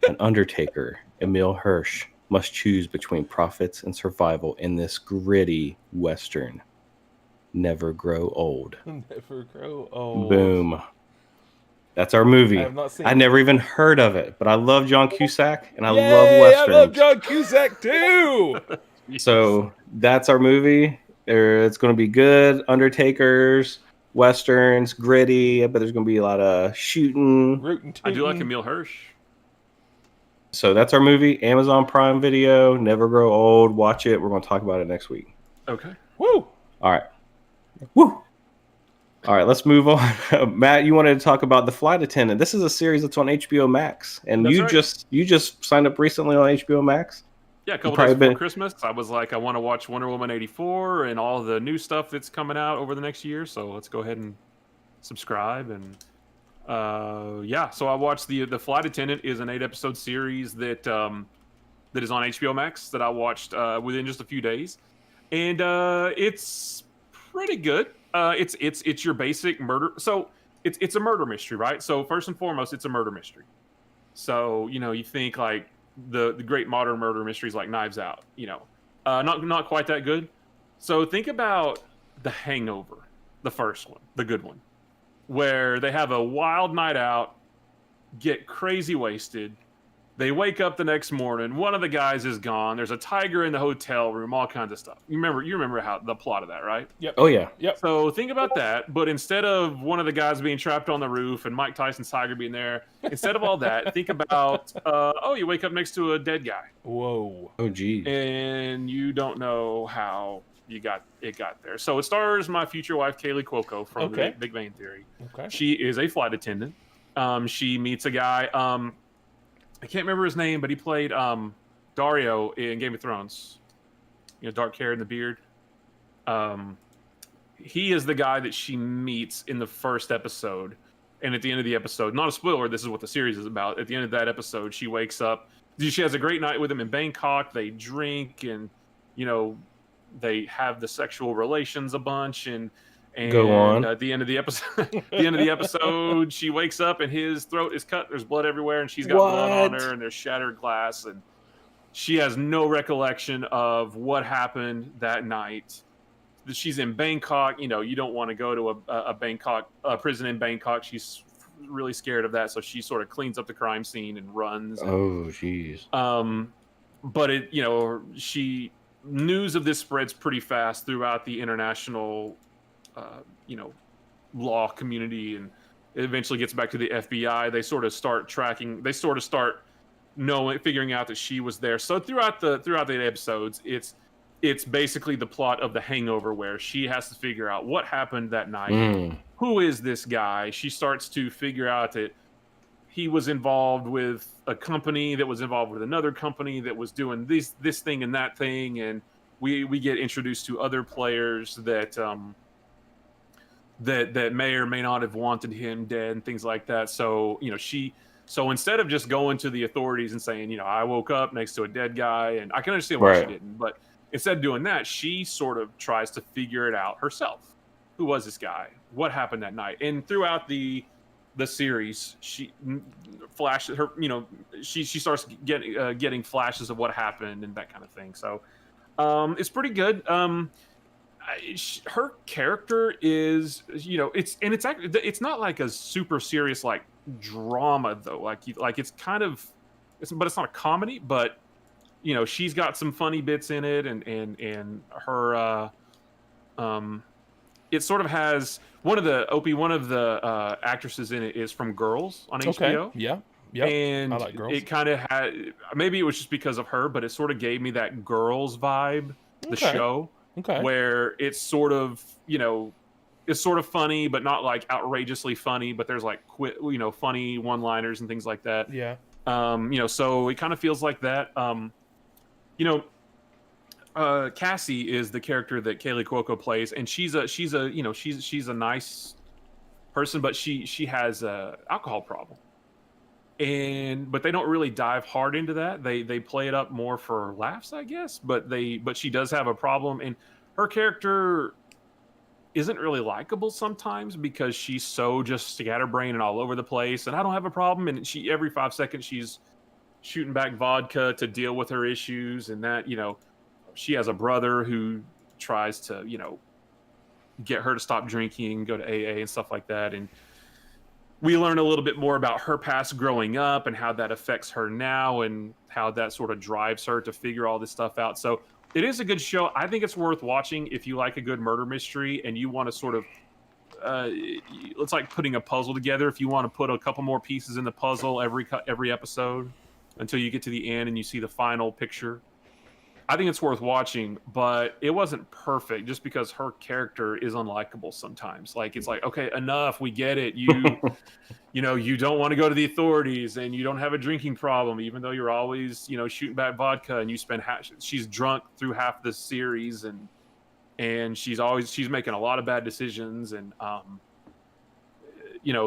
an undertaker, Emil Hirsch, must choose between profits and survival in this gritty Western. Never grow old. Never grow old. Boom. That's our movie. I have not seen I never even heard of it, but I love John Cusack and I Yay, love Westerns. I love John Cusack too. So that's our movie. It's going to be good. Undertakers, Westerns, gritty, but there's going to be a lot of shooting. I do like Emil Hirsch. So that's our movie. Amazon Prime Video. Never grow old. Watch it. We're going to talk about it next week. Okay. Woo. All right. Woo. All right, let's move on. Matt, you wanted to talk about The Flight Attendant. This is a series that's on HBO Max, and you just signed up recently on HBO Max. Yeah, a couple days before Christmas. I was like, I want to watch Wonder Woman 84 and all the new stuff that's coming out over the next year. So let's go ahead and subscribe. And so I watched the Flight Attendant is an 8-episode series that is on HBO Max that I watched within just a few days, and it's pretty good. It's your basic murder. So it's a murder mystery, right? So first and foremost, it's a murder mystery. So you think like the great modern murder mysteries like Knives Out, not quite that good. So think about The Hangover, the first one, the good one, where they have a wild night out, get crazy wasted. They wake up the next morning. One of the guys is gone. There's a tiger in the hotel room. All kinds of stuff. You remember how the plot of that, right? Yep. Oh yeah. Yep. So think about that. But instead of one of the guys being trapped on the roof and Mike Tyson's tiger being there, instead of all that, think about you wake up next to a dead guy. Whoa. Oh geez. And you don't know how got there. So it stars my future wife Kaylee Cuoco from the Big Bang Theory. Okay. She is a flight attendant. She meets a guy. I can't remember his name, but he played Dario in Game of Thrones. Dark hair and the beard. He is the guy that she meets in the first episode. And at the end of the episode, not a spoiler, this is what the series is about. At the end of that episode, she wakes up. She has a great night with him in Bangkok. They drink and, they have the sexual relations a bunch. And go on. At the end of the episode, she wakes up and his throat is cut. There's blood everywhere, and she's got blood on her, and there's shattered glass, and she has no recollection of what happened that night. She's in Bangkok. You don't want to go to a prison in Bangkok. She's really scared of that, so she sort of cleans up the crime scene and runs. Oh, jeez. But news of this spreads pretty fast throughout the international law community, and it eventually gets back to the FBI. They sort of start tracking. They sort of start figuring out that she was there. So throughout the episodes, it's basically the plot of The Hangover, where she has to figure out what happened that night. Who is this guy? She starts to figure out that he was involved with a company that was involved with another company that was doing this thing and that thing, and we get introduced to other players that may or may not have wanted him dead and things like that. So, so instead of just going to the authorities and saying, I woke up next to a dead guy, and I can understand why she didn't, but instead of doing that, she sort of tries to figure it out herself. Who was this guy? What happened that night? And throughout the series, she flashes her, she starts getting flashes of what happened and that kind of thing. So, it's pretty good. her character is, it's not like a super serious like drama though. Like it's kind of, but it's not a comedy. But she's got some funny bits in it, and her it sort of has one of the actresses in it is from Girls on HBO. Yeah. Yeah, and I like Girls. It kind of had, maybe it was just because of her, but it sort of gave me that Girls vibe. The show, where it's sort of it's sort of funny, but not like outrageously funny. But there's like funny one-liners and things like that. Yeah. So it kind of feels like that. Cassie is the character that Kaylee Cuoco plays, and she's a nice person, but she has a alcohol problem. But they don't really dive hard into that. They play it up more for laughs, I guess. But she does have a problem, and her character isn't really likable sometimes because she's so just scatterbrained and all over the place. And I don't have a problem, and she every 5 seconds she's shooting back vodka to deal with her issues, and that she has a brother who tries to get her to stop drinking, go to AA and stuff like that, and we learn a little bit more about her past growing up and how that affects her now and how that sort of drives her to figure all this stuff out. So it is a good show. I think it's worth watching if you like a good murder mystery and you want to sort of, it's like putting a puzzle together. If you want to put a couple more pieces in the puzzle every episode until you get to the end and you see the final picture, I think it's worth watching, but it wasn't perfect just because her character is unlikable sometimes. Like, it's like, okay, enough. We get it. You don't want to go to the authorities and you don't have a drinking problem, even though you're always, shooting back vodka and you spend she's drunk through half the series and she's making a lot of bad decisions. And,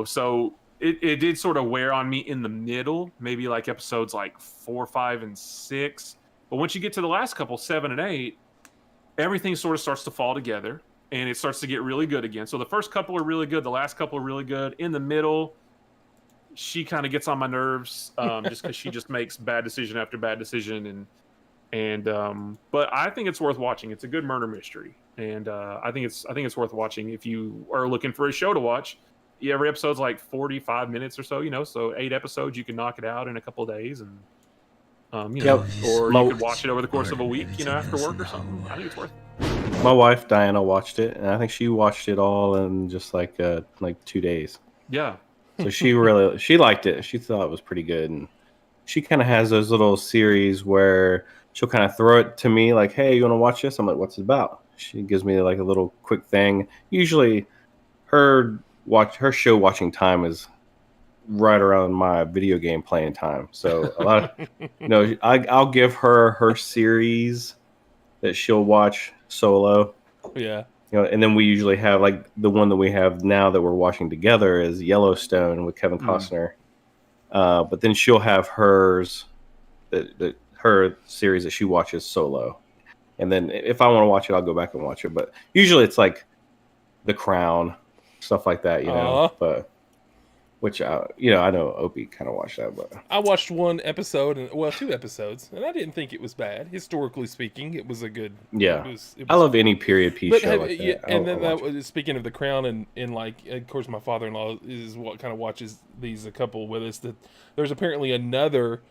so it did sort of wear on me in the middle, maybe like episodes like 4, 5, and 6. But once you get to the last couple, 7 and 8, everything sort of starts to fall together, and it starts to get really good again. So the first couple are really good. The last couple are really good. In the middle, she kind of gets on my nerves just because she just makes bad decision after bad decision. But I think it's worth watching. It's a good murder mystery, and I think it's worth watching if you are looking for a show to watch. Every episode's like 45 minutes or so. So 8 episodes, you can knock it out in a couple of days, and. Or you could watch it over the course of a week, after work or something. I think it's worth it. My wife Diana watched it, and I think she watched it all in just like 2 days. Yeah. So she liked it. She thought it was pretty good, and she kind of has those little series where she'll kind of throw it to me like, "Hey, you want to watch this?" I'm like, "What's it about?" She gives me like a little quick thing. Usually, her show watching time is right around my video game playing time. So a lot of, I'll give her series that she'll watch solo. Yeah. And then we usually have like the one that we have now that we're watching together is Yellowstone with Kevin Costner. But then she'll have hers, her series that she watches solo. And then if I want to watch it, I'll go back and watch it. But usually it's like The Crown, stuff like that, but which, I know Opie kind of watched that, but I watched 1 episode, 2 episodes, and I didn't think it was bad. Historically speaking, it was a good. Yeah, it was I love any period piece show like that. Yeah, and then speaking of The Crown, and like, of course, my father-in-law is what kind of watches these a couple with us. That there's apparently another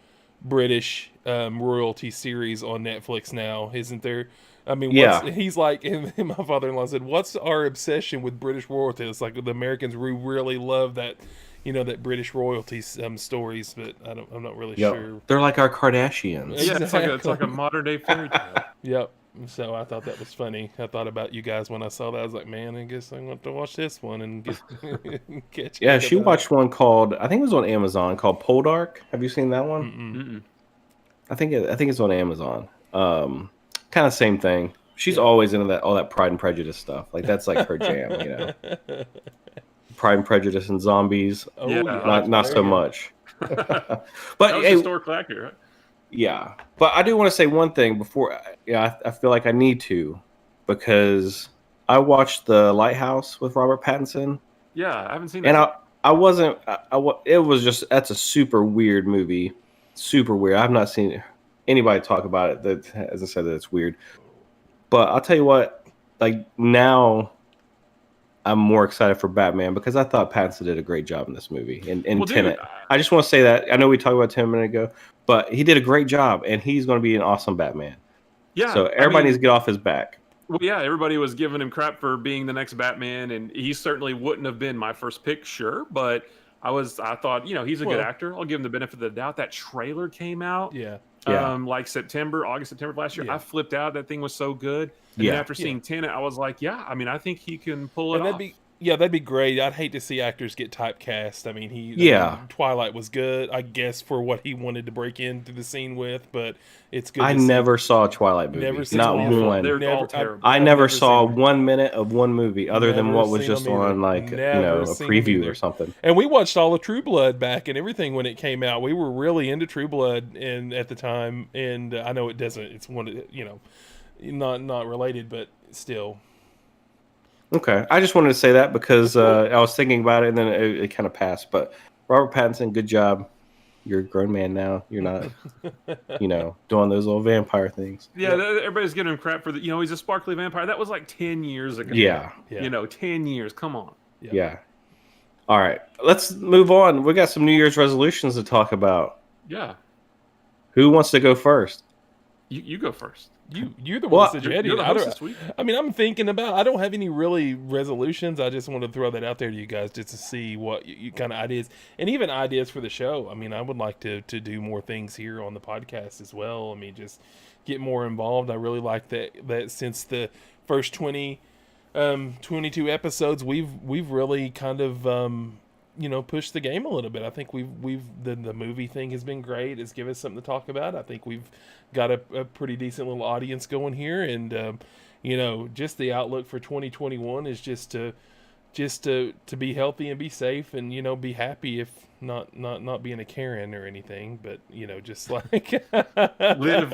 British royalty series on Netflix now, isn't there? I mean, he's like, and my father-in-law said, "What's our obsession with British royalty?" It's like the Americans, we really love that. That British royalty stories, but I'm not really sure. They're like our Kardashians. Yeah, it's like a modern day fairy tale. Yep. So I thought that was funny. I thought about you guys when I saw that. I was like, man, I guess I'm going to watch this one and catch. Yeah, she watched one called, I think it was on Amazon, called Poldark. Have you seen that one? I think it's on Amazon. Kind of same thing. She's always into all that Pride and Prejudice stuff. Like that's like her jam, Pride and Prejudice and zombies. Not so much. But historically accurate, right? Yeah. But I do want to say one thing before. I feel like I need to, because I watched The Lighthouse with Robert Pattinson. Yeah, I haven't seen that. And I wasn't. It was just, that's a super weird movie. Super weird. I've not seen anybody talk about it that, as I said, that it's weird. But I'll tell you what. like now I'm more excited for Batman because I thought Pattinson did a great job in this movie. And Tenet. Dude, I just want to say that. I know we talked about 10 minutes ago, but he did a great job, and he's going to be an awesome Batman. Yeah. So everybody needs to get off his back. Well, yeah, everybody was giving him crap for being the next Batman, and he certainly wouldn't have been my first pick, sure, but I thought, he's a good actor. I'll give him the benefit of the doubt. That trailer came out. Yeah. Like August, September of last year. Yeah. I flipped out. That thing was so good. And then after seeing Tenet, I was like, I think he can pull it off. That'd be great. I'd hate to see actors get typecast. I mean, Twilight was good, I guess, for what he wanted to break into the scene with, but it's good. I never saw a Twilight movie. Not one. They're all terrible. I never saw 1 minute of one movie other than what was just on a preview or something. And we watched all of True Blood back and everything when it came out. We were really into True Blood at the time, and I know it doesn't. It's one, not related, but still. Okay, I just wanted to say that because I was thinking about it and then it kind of passed. But Robert Pattinson, good job. You're a grown man now. You're not, doing those little vampire things. Yeah, everybody's giving him crap for he's a sparkly vampire. That was like 10 years ago. Yeah. 10 years. Come on. Yeah. All right, let's move on. We got some New Year's resolutions to talk about. Yeah. Who wants to go first? You go first. You're the one that said you had it. I'm thinking about. I don't have any really resolutions. I just want to throw that out there to you guys just to see what you kind of ideas and even ideas for the show. I mean, I would like to do more things here on the podcast as well. I mean, just get more involved. I really like that since the first 22 episodes, we've really kind of push the game a little bit. I think the movie thing has been great. It's given us something to talk about. I think we've got a pretty decent little audience going here, and just the outlook for 2021 is just to be healthy and be safe and be happy, if not being a Karen or anything, but just like live,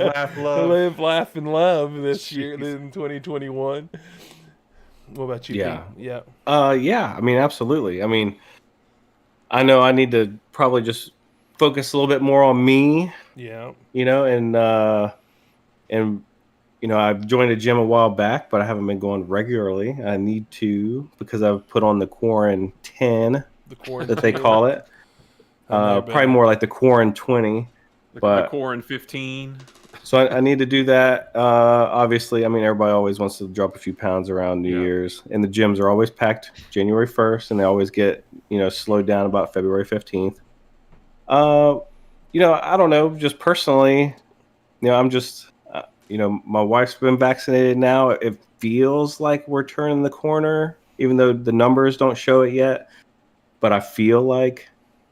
laugh, and love this year in 2021. What about you? Yeah. Pete? Yeah. I mean, absolutely. I mean, I know I need to probably just focus a little bit more on me. Yeah. I've joined a gym a while back, but I haven't been going regularly. I need to because I've put on the quarantine that they call it. Probably more like the quarantine 20. The quarantine 15. So I need to do that. Obviously, I mean, everybody always wants to drop a few pounds around New Year's, and the gyms are always packed January 1st, and they always get, slowed down about February 15th. I don't know, just personally, I'm just, my wife's been vaccinated now. It feels like we're turning the corner, even though the numbers don't show it yet. But I feel like,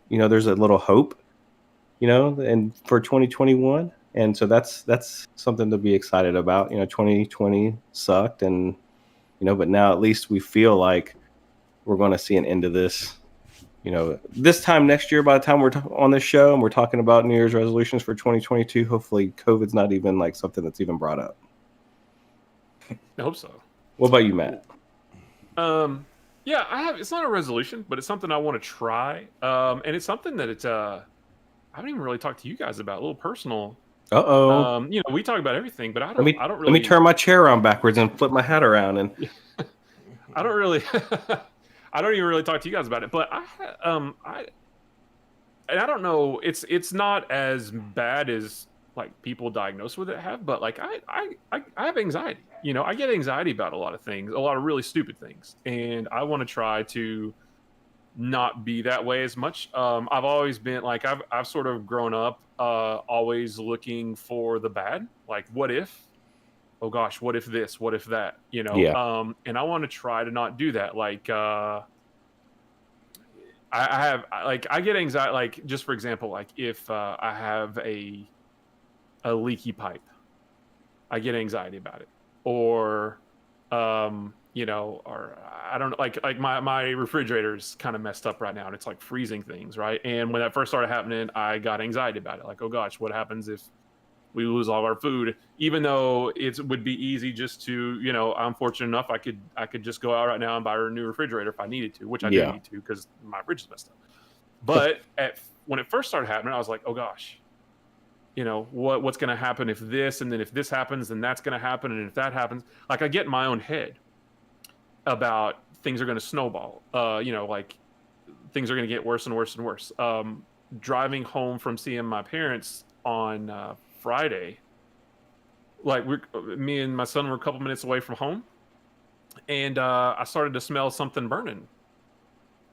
there's a little hope, and for 2021. And so that's something to be excited about. 2020 sucked, and but now at least we feel like we're going to see an end to this. This time next year, by the time we're on this show and we're talking about New Year's resolutions for 2022, hopefully COVID's not even like something that's even brought up. I hope so. What about you, Matt? Yeah, I have. It's not a resolution, but it's something I want to try. And it's something that I haven't even really talked to you guys about. A little personal. Uh-oh. We talk about everything, but I don't really. Let me turn my chair around backwards and flip my hat around, and I don't really. I don't even really talk to you guys about it, but I don't know. It's not as bad as like people diagnosed with it have, but like I have anxiety. I get anxiety about a lot of things, a lot of really stupid things, and I want to try to not be that way as much. I've always been like I've sort of grown up always looking for the bad, like what if, oh gosh, what if this, what if that, and I want to try to not do that. Like I get anxiety, like just for example, like if I have a leaky pipe, I get anxiety about it, or or I don't know, like my refrigerator's kind of messed up right now and it's like freezing things, right? And when that first started happening, I got anxiety about it. Like, oh gosh, what happens if we lose all of our food? Even though it would be easy just to, I'm fortunate enough I could just go out right now and buy a new refrigerator if I needed to, which I do need to because my fridge is messed up. But when it first started happening, I was like, oh gosh, what's going to happen if this, and then if this happens, then that's going to happen, and if that happens, like I get in my own head. about things are going to snowball. Like things are going to get worse and worse and worse. Driving home from seeing my parents on Friday, like me and my son were a couple minutes away from home, and I started to smell something burning,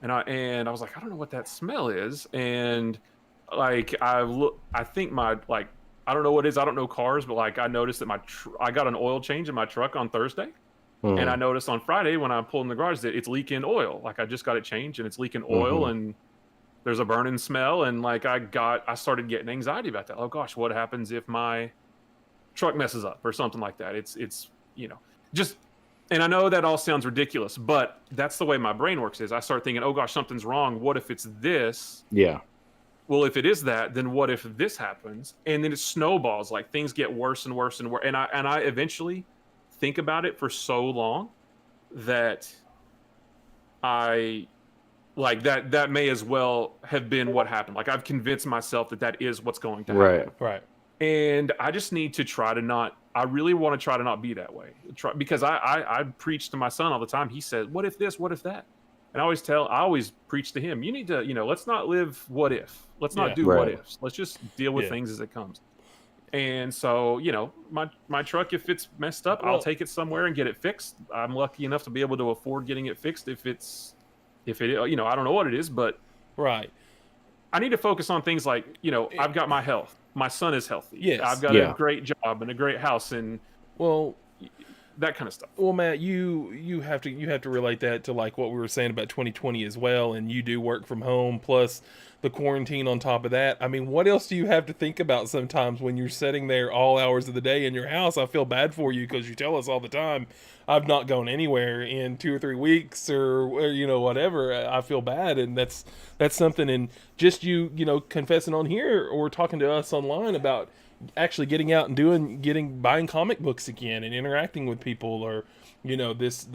and I was like, I don't know what that smell is, and like I think my like I don't know what it is. I don't know cars, but like I noticed that I got an oil change in my truck on Thursday. And I noticed on Friday when I pulled in the garage that it's leaking oil. Like I just got it changed and it's leaking oil and there's a burning smell. And like I started getting anxiety about that. Oh gosh, what happens if my truck messes up or something like that? It's just, and I know that all sounds ridiculous, but that's the way my brain works is I start thinking, oh gosh, something's wrong. What if it's this? Yeah. Well, if it is that, then what if this happens? And then it snowballs, like things get worse and worse and worse. And I eventually think about it for so long that I like that may as well have been what happened. Like I've convinced myself that is what's going to happen. Right. And I just need to try to not. I really want to try to not be that way. Because I preach to my son all the time. He says, "What if this? What if that?" And I always preach to him. You need to, let's not live what if. Let's not do what ifs. Let's just deal with things as it comes. And so, my truck, if it's messed up, I'll take it somewhere and get it fixed. I'm lucky enough to be able to afford getting it fixed if it, I don't know what it is, but right. I need to focus on things like, I've got my health. My son is healthy. Yes. I've got a great job and a great house and that kind of stuff. Well, Matt, you have to relate that to like what we were saying about 2020 as well, and you do work from home plus the quarantine on top of that. I mean, what else do you have to think about sometimes when you're sitting there all hours of the day in your house? I feel bad for you because you tell us all the time, I've not gone anywhere in 2 or 3 weeks or whatever. I feel bad, and that's something. And just you confessing on here or talking to us online about actually getting out and buying comic books again and interacting with people, or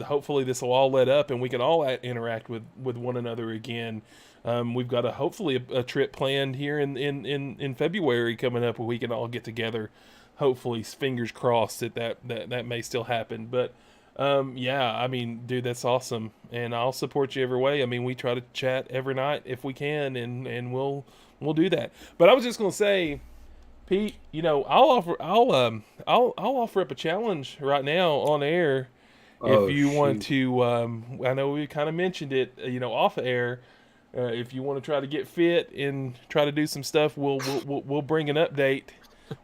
hopefully this will all let up and we can all interact with one another again. We've got hopefully a trip planned here in February coming up where we can all get together. Hopefully, fingers crossed that may still happen. But I mean, dude, that's awesome, and I'll support you every way. I mean, we try to chat every night if we can, and we'll do that. But I was just gonna say, Pete, I'll offer up a challenge right now on air. If you want to, I know we kind of mentioned it, off air. If you want to try to get fit and try to do some stuff, we'll bring an update.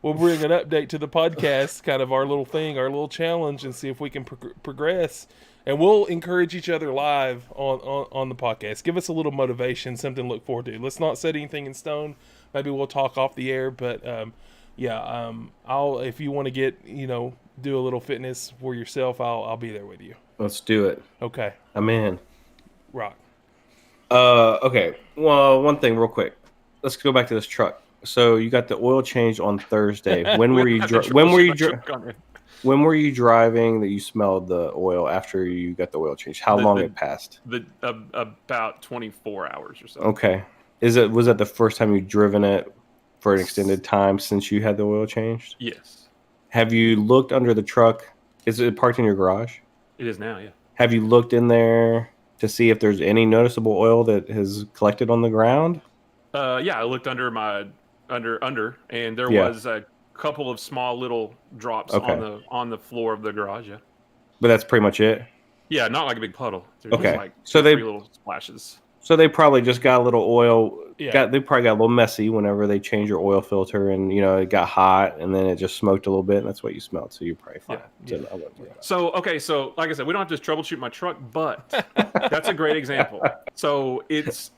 We'll bring an update to the podcast, kind of our little thing, our little challenge, and see if we can progress. And we'll encourage each other live on the podcast. Give us a little motivation, something to look forward to. Let's not set anything in stone. Maybe we'll talk off the air, but I'll if you want to get do a little fitness for yourself, I'll be there with you. Let's do it. Okay, I'm in. Rock. Okay. Well, one thing real quick. Let's go back to this truck. So you got the oil change on Thursday. When were you driving that you smelled the oil after you got the oil change? How long it passed? About 24 hours or so. Okay. Was that the first time you'd driven it for an extended time since you had the oil changed? Yes. Have you looked under the truck? Is it parked in your garage? It is now, yeah. Have you looked in there to see if there's any noticeable oil that has collected on the ground? I looked under and there was a couple of small little drops on the floor of the garage. Yeah. But that's pretty much it. Yeah, not like a big puddle. There's okay. Like so they 3 little splashes. So they probably just got a little oil. Yeah. They probably got a little messy whenever they changed your oil filter, and it got hot, and then it just smoked a little bit, and that's what you smelled. So you're probably fine. Yeah. So like I said, we don't have to troubleshoot my truck, but that's a great example. So it's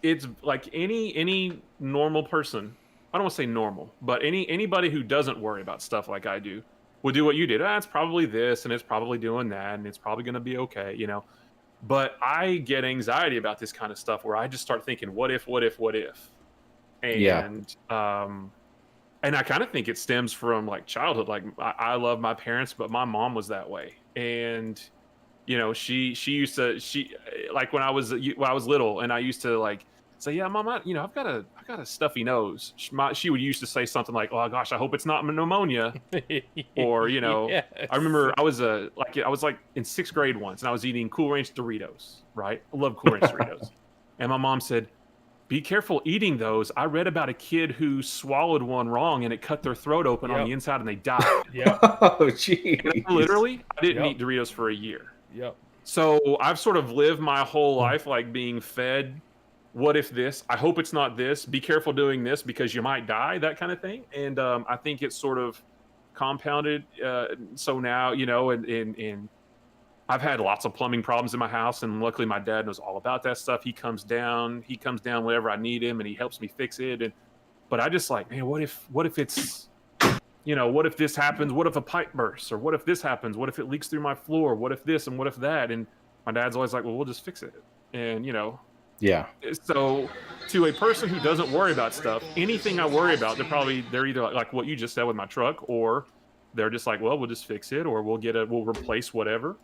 like any normal person. I don't want to say normal, but anybody who doesn't worry about stuff like I do will do what you did. It's probably this, and it's probably doing that, and it's probably going to be okay, But I get anxiety about this kind of stuff where I just start thinking, what if? And and I kind of think it stems from like childhood. Like I love my parents, but my mom was that way. And she used to like when I was little, and I used to like say, yeah, Mom, I've got a stuffy nose. She would used to say something like, oh gosh, I hope it's not pneumonia. Or, Yes. I remember I was like in 6th grade once, and I was eating Cool Ranch Doritos, right? I love Cool Ranch Doritos. And my mom said, be careful eating those. I read about a kid who swallowed one wrong and it cut their throat open on the inside and they died. Yeah. Oh, jeez. I didn't eat Doritos for a year. Yep. So I've sort of lived my whole life like being fed, what if this? I hope it's not this. Be careful doing this because you might die, that kind of thing. And I think it's sort of compounded. So now, and I've had lots of plumbing problems in my house, and luckily my dad knows all about that stuff. He comes down whenever I need him, and he helps me fix it. But I just like, man, what if it's, what if this happens? What if a pipe bursts? Or what if this happens? What if it leaks through my floor? What if this and what if that? And my dad's always like, well, we'll just fix it. And, yeah. So to a person who doesn't worry about stuff, anything I worry about, they're either like what you just said with my truck, or they're just like, well, we'll just fix it, or we'll replace whatever.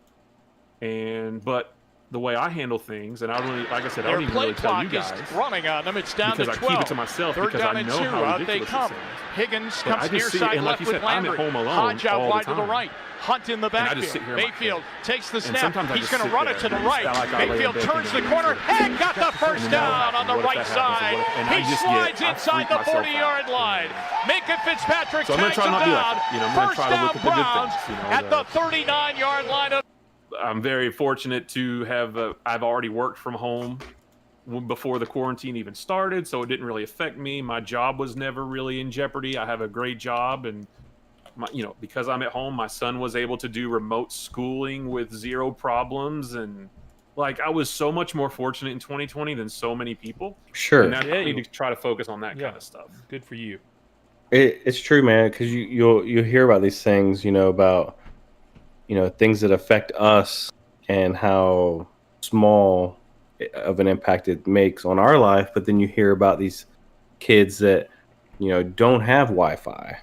But the way I handle things, and I don't really, like I said, I don't even really tell you guys. Running on them. It's down because to 12. I keep it to myself Third because down I know and 2. how Out ridiculous they come. it sounds. Higgins But comes I near just see, side and like left you with said, I'm Landry. at home alone Hodge out all wide the to the time. right. Hunt in the And I just backfield. sit here in my Mayfield car. takes the And snap. sometimes I He's just going to sit run there it to the and right. like I lay in Mayfield bed turns the thinking, corner and got the first down on the what if right that side. happens? And I He just slides I inside freak the myself 40-yard out. line. Minka Fitzpatrick So I'm gonna tags try him not to do down. that. I'm gonna First try to down look at the good Browns things. at the 39-yard line. I'm very fortunate to have. I've already worked from home before the quarantine even started, so it didn't really affect me. My job was never really in jeopardy. I have a great job, and because I'm at home, my son was able to do remote schooling with zero problems, and like I was so much more fortunate in 2020 than so many people. Sure. And I need to try to focus on that kind of stuff. Good for you. It's true, man, because you'll hear about these things, about things that affect us and how small of an impact it makes on our life, but then you hear about these kids that don't have Wi-Fi,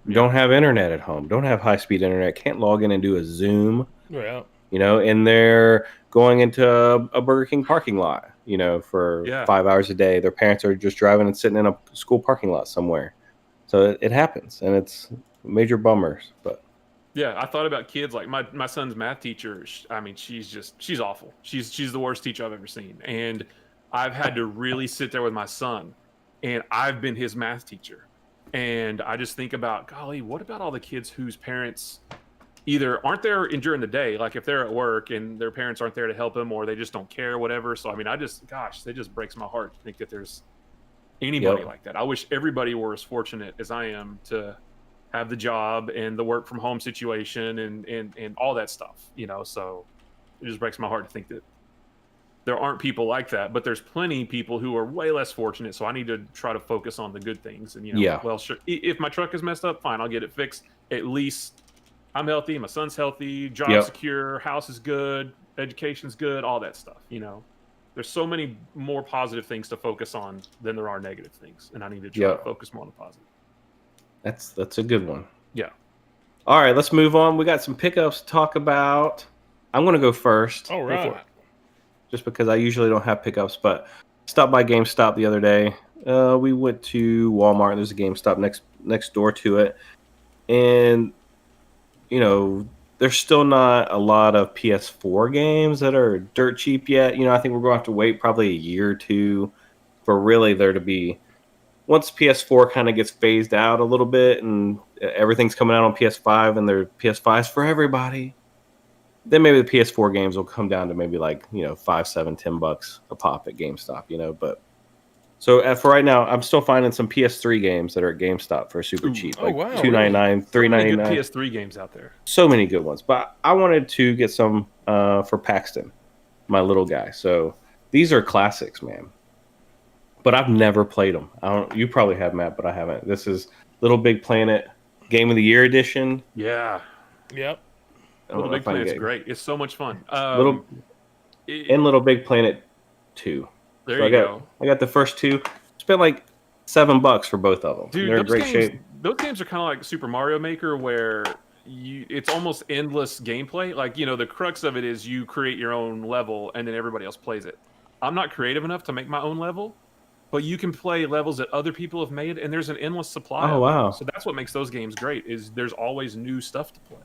don't have internet at home, don't have high-speed internet, can't log in and do a Zoom, and they're going into a Burger King parking lot, for 5 hours a day. Their parents are just driving and sitting in a school parking lot somewhere. So it happens, and it's major bummers. But yeah, I thought about kids like my son's math teacher. I mean, she's awful. She's the worst teacher I've ever seen, and I've had to really sit there with my son, and I've been his math teacher, and I just think about, golly, what about all the kids whose parents either aren't there during the day, like if they're at work and their parents aren't there to help them, or they just don't care, whatever. So I mean, it just breaks my heart to think that there's anybody like that. I wish everybody were as fortunate as I am to have the job and the work from home situation and all that stuff, so it just breaks my heart to think that there aren't people like that, but there's plenty of people who are way less fortunate. So I need to try to focus on the good things. And, well, sure, if my truck is messed up, fine, I'll get it fixed. At least I'm healthy. My son's healthy, job secure, house is good, education's good, all that stuff. There's so many more positive things to focus on than there are negative things. And I need to try to focus more on the positive. That's a good one. Yeah. All right, let's move on. We got some pickups to talk about. I'm going to go first. All right. Just because I usually don't have pickups, but stopped by GameStop the other day. We went to Walmart. There's a GameStop next door to it. And, there's still not a lot of PS4 games that are dirt cheap yet. I think we're going to have to wait probably a year or two for really there to be, once PS4 kind of gets phased out a little bit and everything's coming out on PS5 and they're PS5s for everybody, then maybe the PS4 games will come down to maybe like, $5, $7, $10 a pop at GameStop, but so for right now, I'm still finding some PS3 games that are at GameStop for super cheap, like $2.99, $3.99. Good PS3 games out there. So many good ones, but I wanted to get some for Paxton, my little guy. So these are classics, man. But I've never played them. You probably have, Matt, but I haven't. This is Little Big Planet Game of the Year edition. Yeah. Yep. Little Big Planet's great. It's so much fun. Little Big Planet 2. There you go. I got the first two. Spent like $7 for both of them. Dude, they're in great shape. Those games are kind of like Super Mario Maker, where it's almost endless gameplay. Like, the crux of it is you create your own level and then everybody else plays it. I'm not creative enough to make my own level, but you can play levels that other people have made, and there's an endless supply. Oh, wow. So that's what makes those games great, is there's always new stuff to play.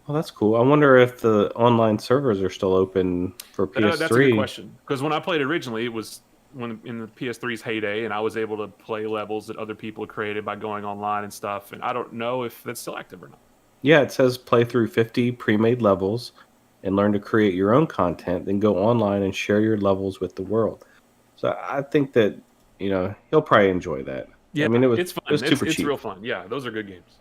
Well, that's cool. I wonder if the online servers are still open for PS3. That's a good question. Because when I played originally, it was when in the PS3's heyday, and I was able to play levels that other people created by going online and stuff. And I don't know if that's still active or not. Yeah, it says play through 50 pre-made levels and learn to create your own content, then go online and share your levels with the world. So I think that, he'll probably enjoy that. Yeah, I mean, it's fun. It was super cheap. It's real fun. Yeah, those are good games.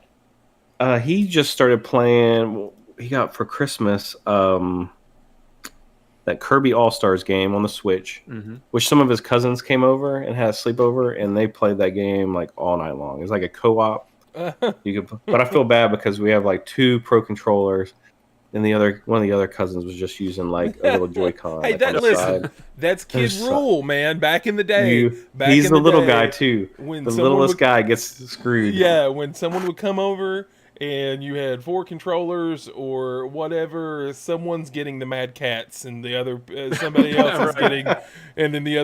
He just started playing. He got for Christmas that Kirby All-Stars game on the Switch, which some of his cousins came over and had a sleepover, and they played that game like all night long. It's like a co-op. But I feel bad because we have like 2 pro controllers, and one of the other cousins was just using like a little Joy-Con. Hey, listen, that's kid rule, man. Back in the day, he's the little guy too. The littlest guy gets screwed. Yeah, when someone would come over and you had 4 controllers or whatever, someone's getting the Mad Cats and the other somebody else is getting, and then the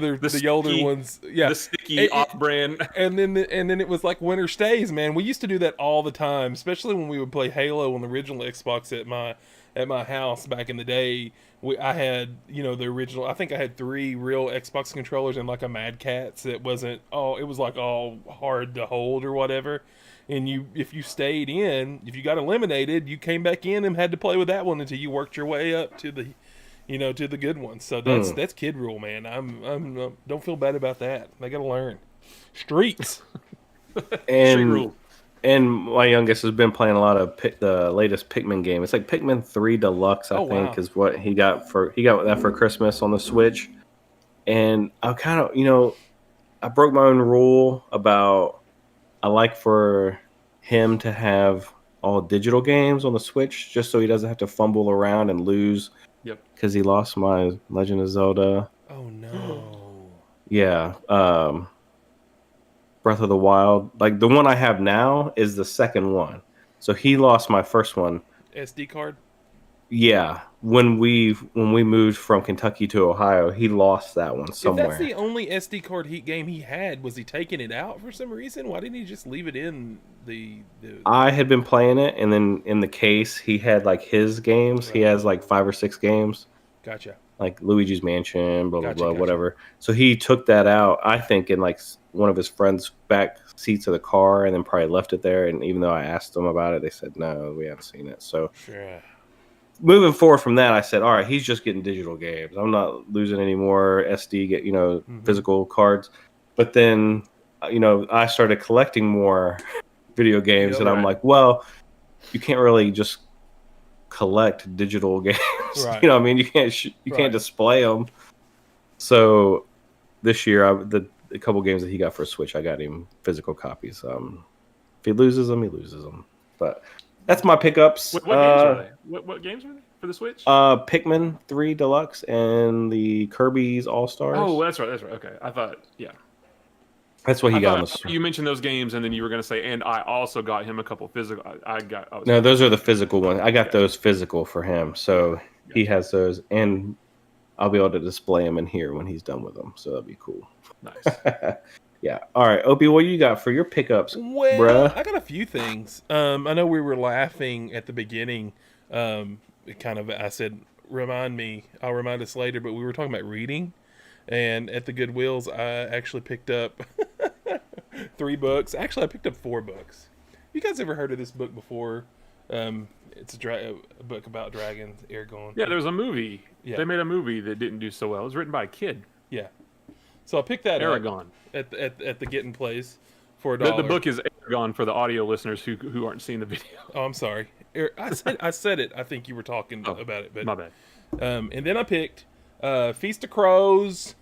older ones, the sticky off-brand, and then it was like winter stays, man. We used to do that all the time, especially when we would play Halo on the original Xbox at my house back in the day. I had, the original. I think I had 3 real Xbox controllers and like a Mad Catz. It was like all hard to hold or whatever. And if you stayed in, if you got eliminated, you came back in and had to play with that one until you worked your way up to the, to the good ones. So that's kid rule, man. I'm don't feel bad about that. They got to learn streets. And Street rule. And my youngest has been playing a lot of the latest Pikmin game. It's like Pikmin 3 Deluxe, I think, is what he got that for Christmas on the Switch. And I kind of, I broke my own rule about I like for him to have all digital games on the Switch just so he doesn't have to fumble around and lose. Yep. Because he lost my Legend of Zelda. Oh, no. Yeah. Breath of the Wild. Like, the one I have now is the second one. So he lost my first one. SD card? Yeah. When we moved from Kentucky to Ohio, he lost that one somewhere. If that's the only SD card game he had, was he taking it out for some reason? Why didn't he just leave it in the... I had been playing it, and then in the case, he had like his games. Right. He has like 5 or 6 games. Gotcha. Like Luigi's Mansion, blah, blah, whatever. So he took that out, I think, in like one of his friends' back seats of the car, and then probably left it there. And even though I asked them about it, they said, no, we haven't seen it. So sure. Moving forward from that, I said, all right, he's just getting digital games. I'm not losing any more SD, physical cards. But then, I started collecting more video games, and I'm like, well, you can't really just collect digital games. Right. You can't display them. So this year, the couple games that he got for Switch, I got him physical copies. If he loses them, he loses them. But that's my pickups. What games were they? What games were they for the Switch? Pikmin 3 Deluxe and the Kirby's All-Stars. Oh, that's right. Okay. I thought, yeah. That's what he got on the Switch. You mentioned those games, and then you were going to say, and I also got him a couple physical. No, those are the physical ones. I got those physical for him. So he has those, and I'll be able to display them in here when he's done with them. So that'd be cool. Nice. Yeah. All right, Opie, what you got for your pickups, well, bruh? I got a few things. I know we were laughing at the beginning. I said, I'll remind us later, but we were talking about reading. And at the Goodwills, I actually picked up 3 books. Actually, I picked up 4 books. You guys ever heard of this book before? It's a book about dragons, Aragorn. Yeah, there was a movie. Yeah. They made a movie that didn't do so well. It was written by a kid. Yeah. So I picked that Aragorn. up at the Getting Place for $1. The book is Aragorn for the audio listeners who aren't seeing the video. Oh, I'm sorry. I said it. I think you were talking about it. But my bad. And then I picked Feast of Crows.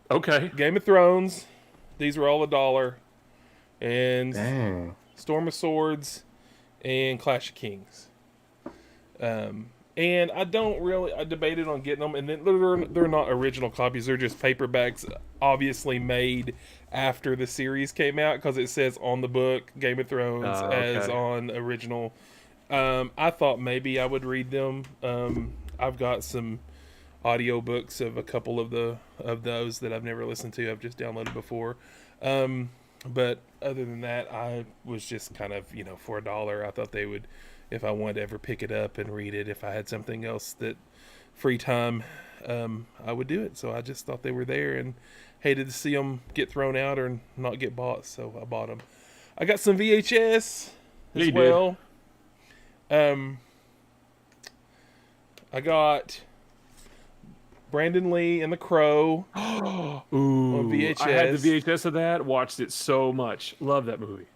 Okay. Game of Thrones. These were all $1. And Dang. Storm of Swords and Clash of Kings. And I debated on getting them, and then they're not original copies. They're just paperbacks, obviously made after the series came out, because it says on the book Game of Thrones as on original. I thought maybe I would read them. I've got some audiobooks of a couple of those that I've never listened to. I've just downloaded before. But other than that, I was just kind of, for $1, I thought they would, if I wanted to ever pick it up and read it, if I had something else that free time, I would do it. So I just thought they were there and hated to see them get thrown out or not get bought. So I bought them. I got some VHS as well. I got Brandon Lee and The Crow on VHS. I had the VHS of that. Watched it so much. Love that movie.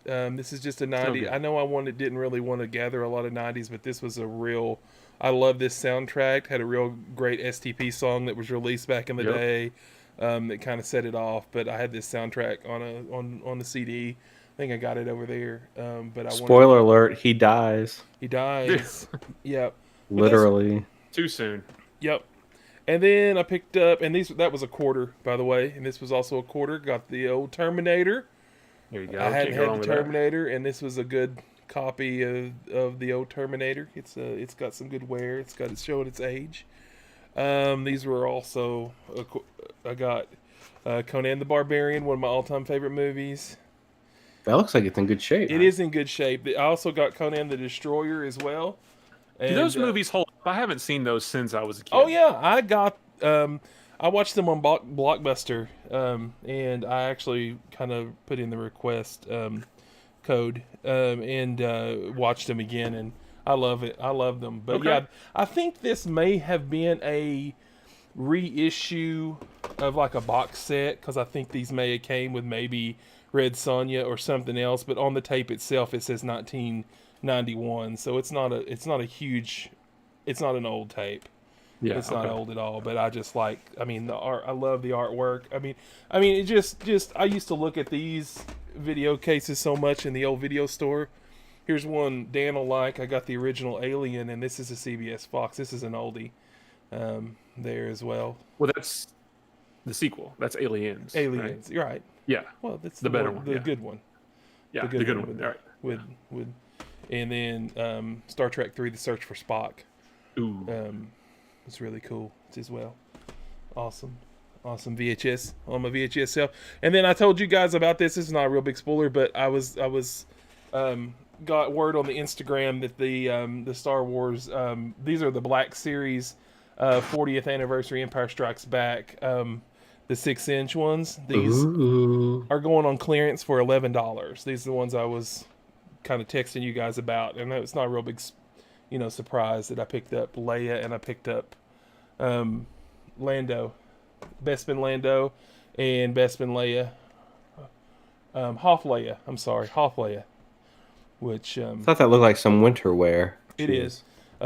This is just a 90s. I know didn't really want to gather a lot of 90s, but this was a real. I love this soundtrack. Had a real great STP song that was released back in the day. That kind of set it off. But I had this soundtrack on the CD. I think I got it over there. But spoiler alert: he dies. He dies. Yep. Literally. Too soon. Yep. And then I picked up, and that was a quarter, by the way, and this was also a quarter. Got the old Terminator. There you go. I hadn't had the Terminator, and this was a good copy of the old Terminator. It's got some good wear. It's showing its age. These were also I got Conan the Barbarian, one of my all-time favorite movies. That looks like it's in good shape. It is in good shape. I also got Conan the Destroyer as well. Do those movies hold up? I haven't seen those since I was a kid. Oh yeah, I got. I watched them on Blockbuster, and I actually kind of put in the request code and watched them again, and I love it. I love them. But yeah, I think this may have been a reissue of like a box set, because I think these may have came with maybe Red Sonja or something else. But on the tape itself, it says 1991, so it's not a huge. It's not an old tape. Yeah, it's not old at all, but I just the art. I love the artwork. I mean, it just I used to look at these video cases so much in the old video store. Here's one Dan will like. I got the original Alien, and this is a CBS Fox. This is an oldie there as well. Well, that's the sequel. That's Aliens. Aliens, right? Right. Yeah. Well, that's the better one. The good one. Yeah, the good one. All right. With and then Star Trek 3: The Search for Spock. Ooh. It's really cool as well. Awesome VHS on my VHS shelf. And then I told you guys about this. This is not a real big spoiler, but I was got word on the Instagram that the Star Wars these are the Black Series 40th anniversary Empire Strikes Back the 6-inch ones. These are going on clearance for $11. These are the ones I was kind of texting you guys about, and it's not a real big surprise that I picked up Leia and I picked up Lando, Bespin Lando and Bespin Leia, Hoth Leia, which I thought that looked like some winter wear. It is.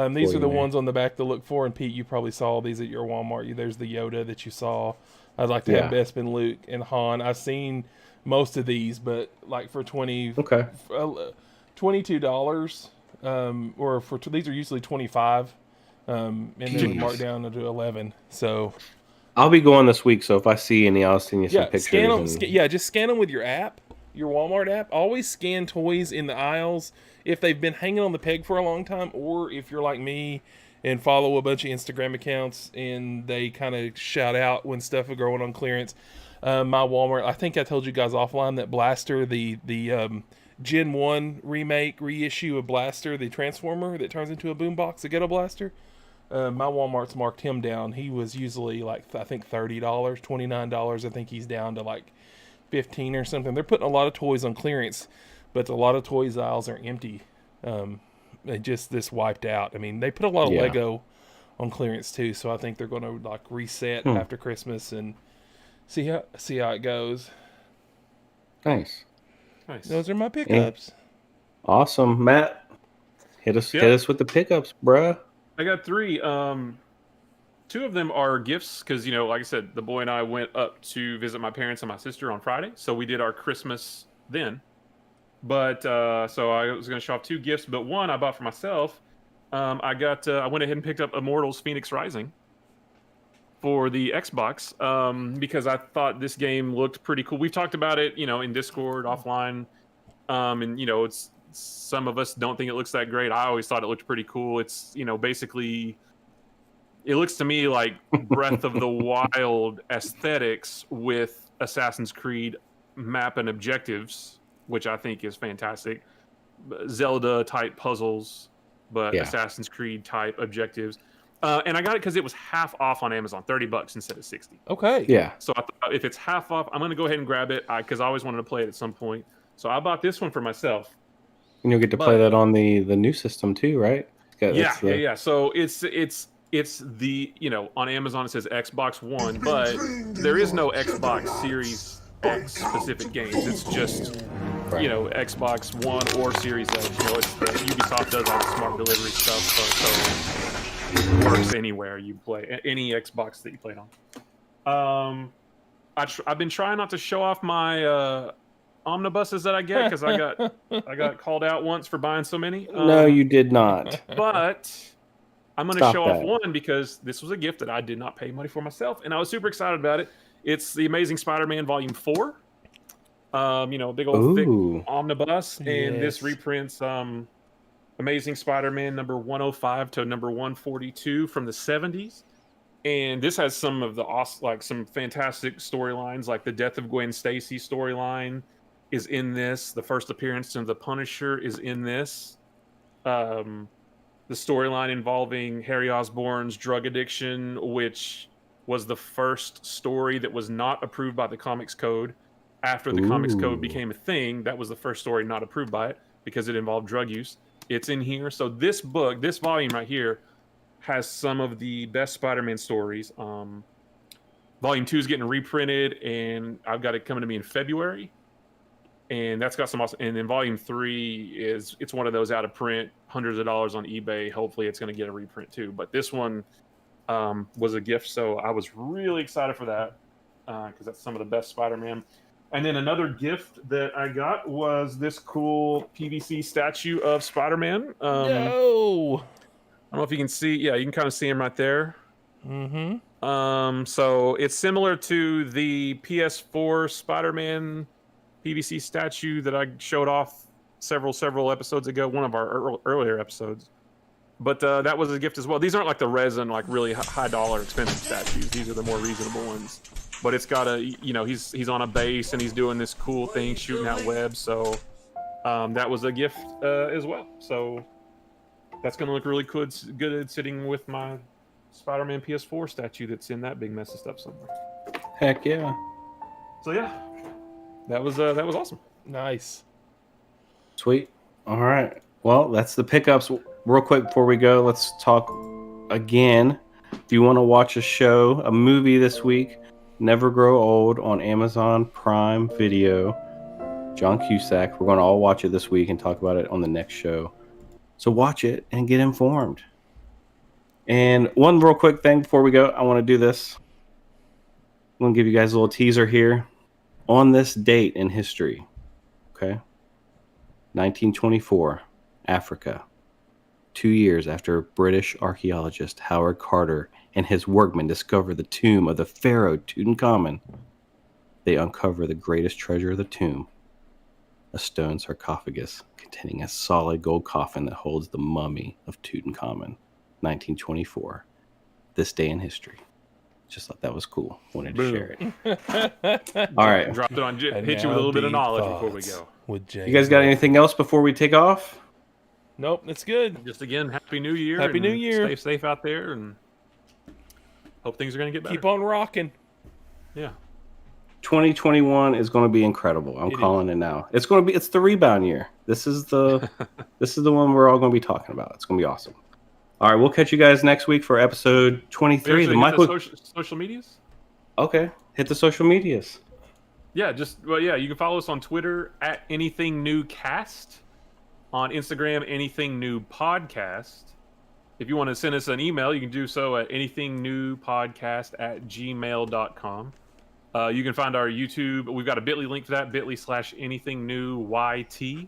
These are the ones on the back to look for, and Pete, you probably saw these at your Walmart. There's the Yoda that you saw. I'd like to have Bespin, Luke, and Han. I've seen most of these, but like for $22, or for these are usually $25, and then marked down to $11. So I'll be going this week, so if I see any, I'll send you some pictures. Just scan them with your app, your Walmart app. Always scan toys in the aisles if they've been hanging on the peg for a long time, or if you're like me and follow a bunch of Instagram accounts and they kind of shout out when stuff is going on clearance. My Walmart, I think I told you guys offline that Blaster, the Gen 1 remake reissue of Blaster, the Transformer that turns into a boombox, the Ghetto Blaster. My Walmart's marked him down. He was usually like, I think $30, $29. I think he's down to like $15 or something. They're putting a lot of toys on clearance, but a lot of toys aisles are empty. This wiped out. I mean, they put a lot of Lego on clearance too, so I think they're going to like reset after Christmas and see how it goes. Nice. Those are my pickups. Awesome, Matt. Hit us with the pickups, bruh. I got 3. 2 of them are gifts because, like I said, the boy and I went up to visit my parents and my sister on Friday, so we did our Christmas then. But so I was going to show off 2 gifts, but one I bought for myself. I went ahead and picked up Immortals: Phoenix Rising for the Xbox because I thought this game looked pretty cool. We've talked about it, in Discord, offline, and it's some of us don't think it looks that great. I always thought it looked pretty cool. It's basically it looks to me like Breath of the Wild aesthetics with Assassin's Creed map and objectives, which I think is fantastic. Zelda type puzzles, but Assassin's Creed type objectives. And I got it because it was half off on Amazon, $30 instead of 60. Okay. Yeah. So I thought if it's half off, I'm gonna go ahead and grab it because I always wanted to play it at some point. So I bought this one for myself. And you'll get to play that on the new system too, right? Yeah. So it's the, on Amazon it says Xbox One, but there is no Xbox Series X specific games. It's just Xbox One or Series X. It's the Ubisoft does all the smart delivery stuff, so it works anywhere you play, any Xbox that you played on. I've been trying not to show off my omnibuses that I get because I got called out once for buying so many. No, you did not. But I'm going to show off one because this was a gift that I did not pay money for myself, and I was super excited about it. It's the Amazing Spider-Man Volume 4. Big old thick omnibus, and this reprints Amazing Spider-Man number 105 to number 142 from the 70s. And this has some of the some fantastic storylines, like the Death of Gwen Stacy storyline is in this. The first appearance of the Punisher is in this. The storyline involving Harry Osborn's drug addiction, which was the first story that was not approved by the Comics Code. After the Comics Code became a thing, that was the first story not approved by it because it involved drug use. It's in here. So this book, this volume right here, has some of the best Spider-Man stories. Volume 2 is getting reprinted, and I've got it coming to me in February. And that's got some awesome. And then Volume 3 it's one of those out of print, hundreds of dollars on eBay. Hopefully, it's going to get a reprint too. But this one was a gift, so I was really excited for that because that's some of the best Spider-Man. And then another gift that I got was this cool PVC statue of Spider-Man. No. I don't know if you can see. Yeah, you can kind of see him right there. Mm-hmm. So it's similar to the PS4 Spider-Man PVC statue that I showed off several episodes ago, one of our earlier episodes. But that was a gift as well. These aren't like the resin, like really high dollar expensive statues. These are the more reasonable ones. But it's got he's on a base and he's doing this cool thing, shooting out webs. So that was a gift as well. So that's going to look really good sitting with my Spider-Man PS4 statue that's in that big mess of stuff somewhere. Heck yeah. So yeah, that was awesome. Nice. Sweet. All right. Well, that's the pickups. Real quick before we go, let's talk again. If you want to watch a movie this week, Never Grow Old on Amazon Prime Video. John Cusack. We're going to all watch it this week and talk about it on the next show. So watch it and get informed. And one real quick thing before we go, I want to do this. I'm going to give you guys a little teaser here. On this date in history, okay, 1924, Africa. 2 years after British archaeologist Howard Carter and his workmen discover the tomb of the pharaoh Tutankhamun, they uncover the greatest treasure of the tomb, a stone sarcophagus containing a solid gold coffin that holds the mummy of Tutankhamun. 1924. This day in history. Just thought that was cool. Wanted to share it. All right. Dropped it on. Hit you with a little bit of knowledge before we go. You guys got anything else before we take off? Nope, that's good. Just again, Happy New Year. Happy New Year. Stay safe out there and hope things are going to get better. Keep on rocking. Yeah. 2021 is going to be incredible. I'm calling it now. It's the rebound year. This is the one we're all going to be talking about. It's going to be awesome. All right, we'll catch you guys next week for episode 23. The social medias? Okay, hit the social medias. Yeah, you can follow us on Twitter at anythingnewcast, on Instagram anythingnewpodcast. If you want to send us an email, you can do so at anythingnewpodcast@gmail.com. You can find our YouTube. We've got a bit.ly link for that, bit.ly/anythingnewYT.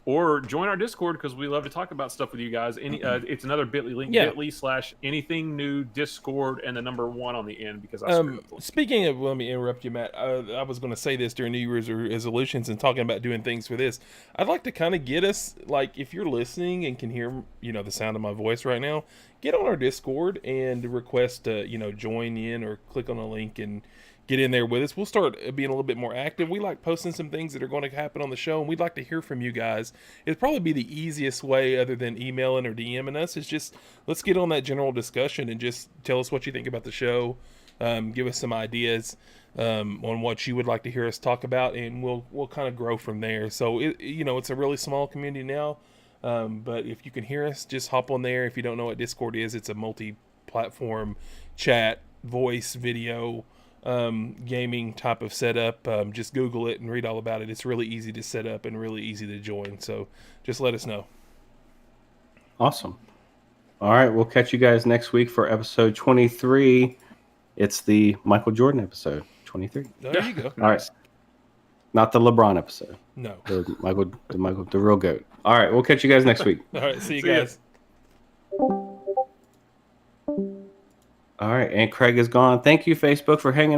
or join our Discord because we love to talk about stuff with you guys. It's another bit.ly link, bit.ly/anythingnewdiscord and the number 1 on the end because I screwed up. Speaking of, let me interrupt you, Matt. I was going to say this during New Year's resolutions and talking about doing things for this. I'd like to kind of get us, like, if you're listening and can hear, the sound of my voice right now, get on our Discord and request to, join in or click on a link and get in there with us. We'll start being a little bit more active. We like posting some things that are going to happen on the show, and we'd like to hear from you guys. It'd probably be the easiest way, other than emailing or DMing us, is just let's get on that general discussion and just tell us what you think about the show. Give us some ideas on what you would like to hear us talk about, and we'll kind of grow from there. So it's a really small community now, but if you can hear us, just hop on there. If you don't know what Discord is, it's a multi-platform chat, voice, video, gaming type of setup. Just Google it and read all about it. It's really easy to set up and really easy to join. So just let us know. Awesome. All right, we'll catch you guys next week for episode 23. It's the Michael Jordan episode, 23. There you go. All right. Not the LeBron episode. No. The real GOAT. All right, we'll catch you guys next week. All right, see you guys. All right, and Craig is gone. Thank you, Facebook, for hanging out.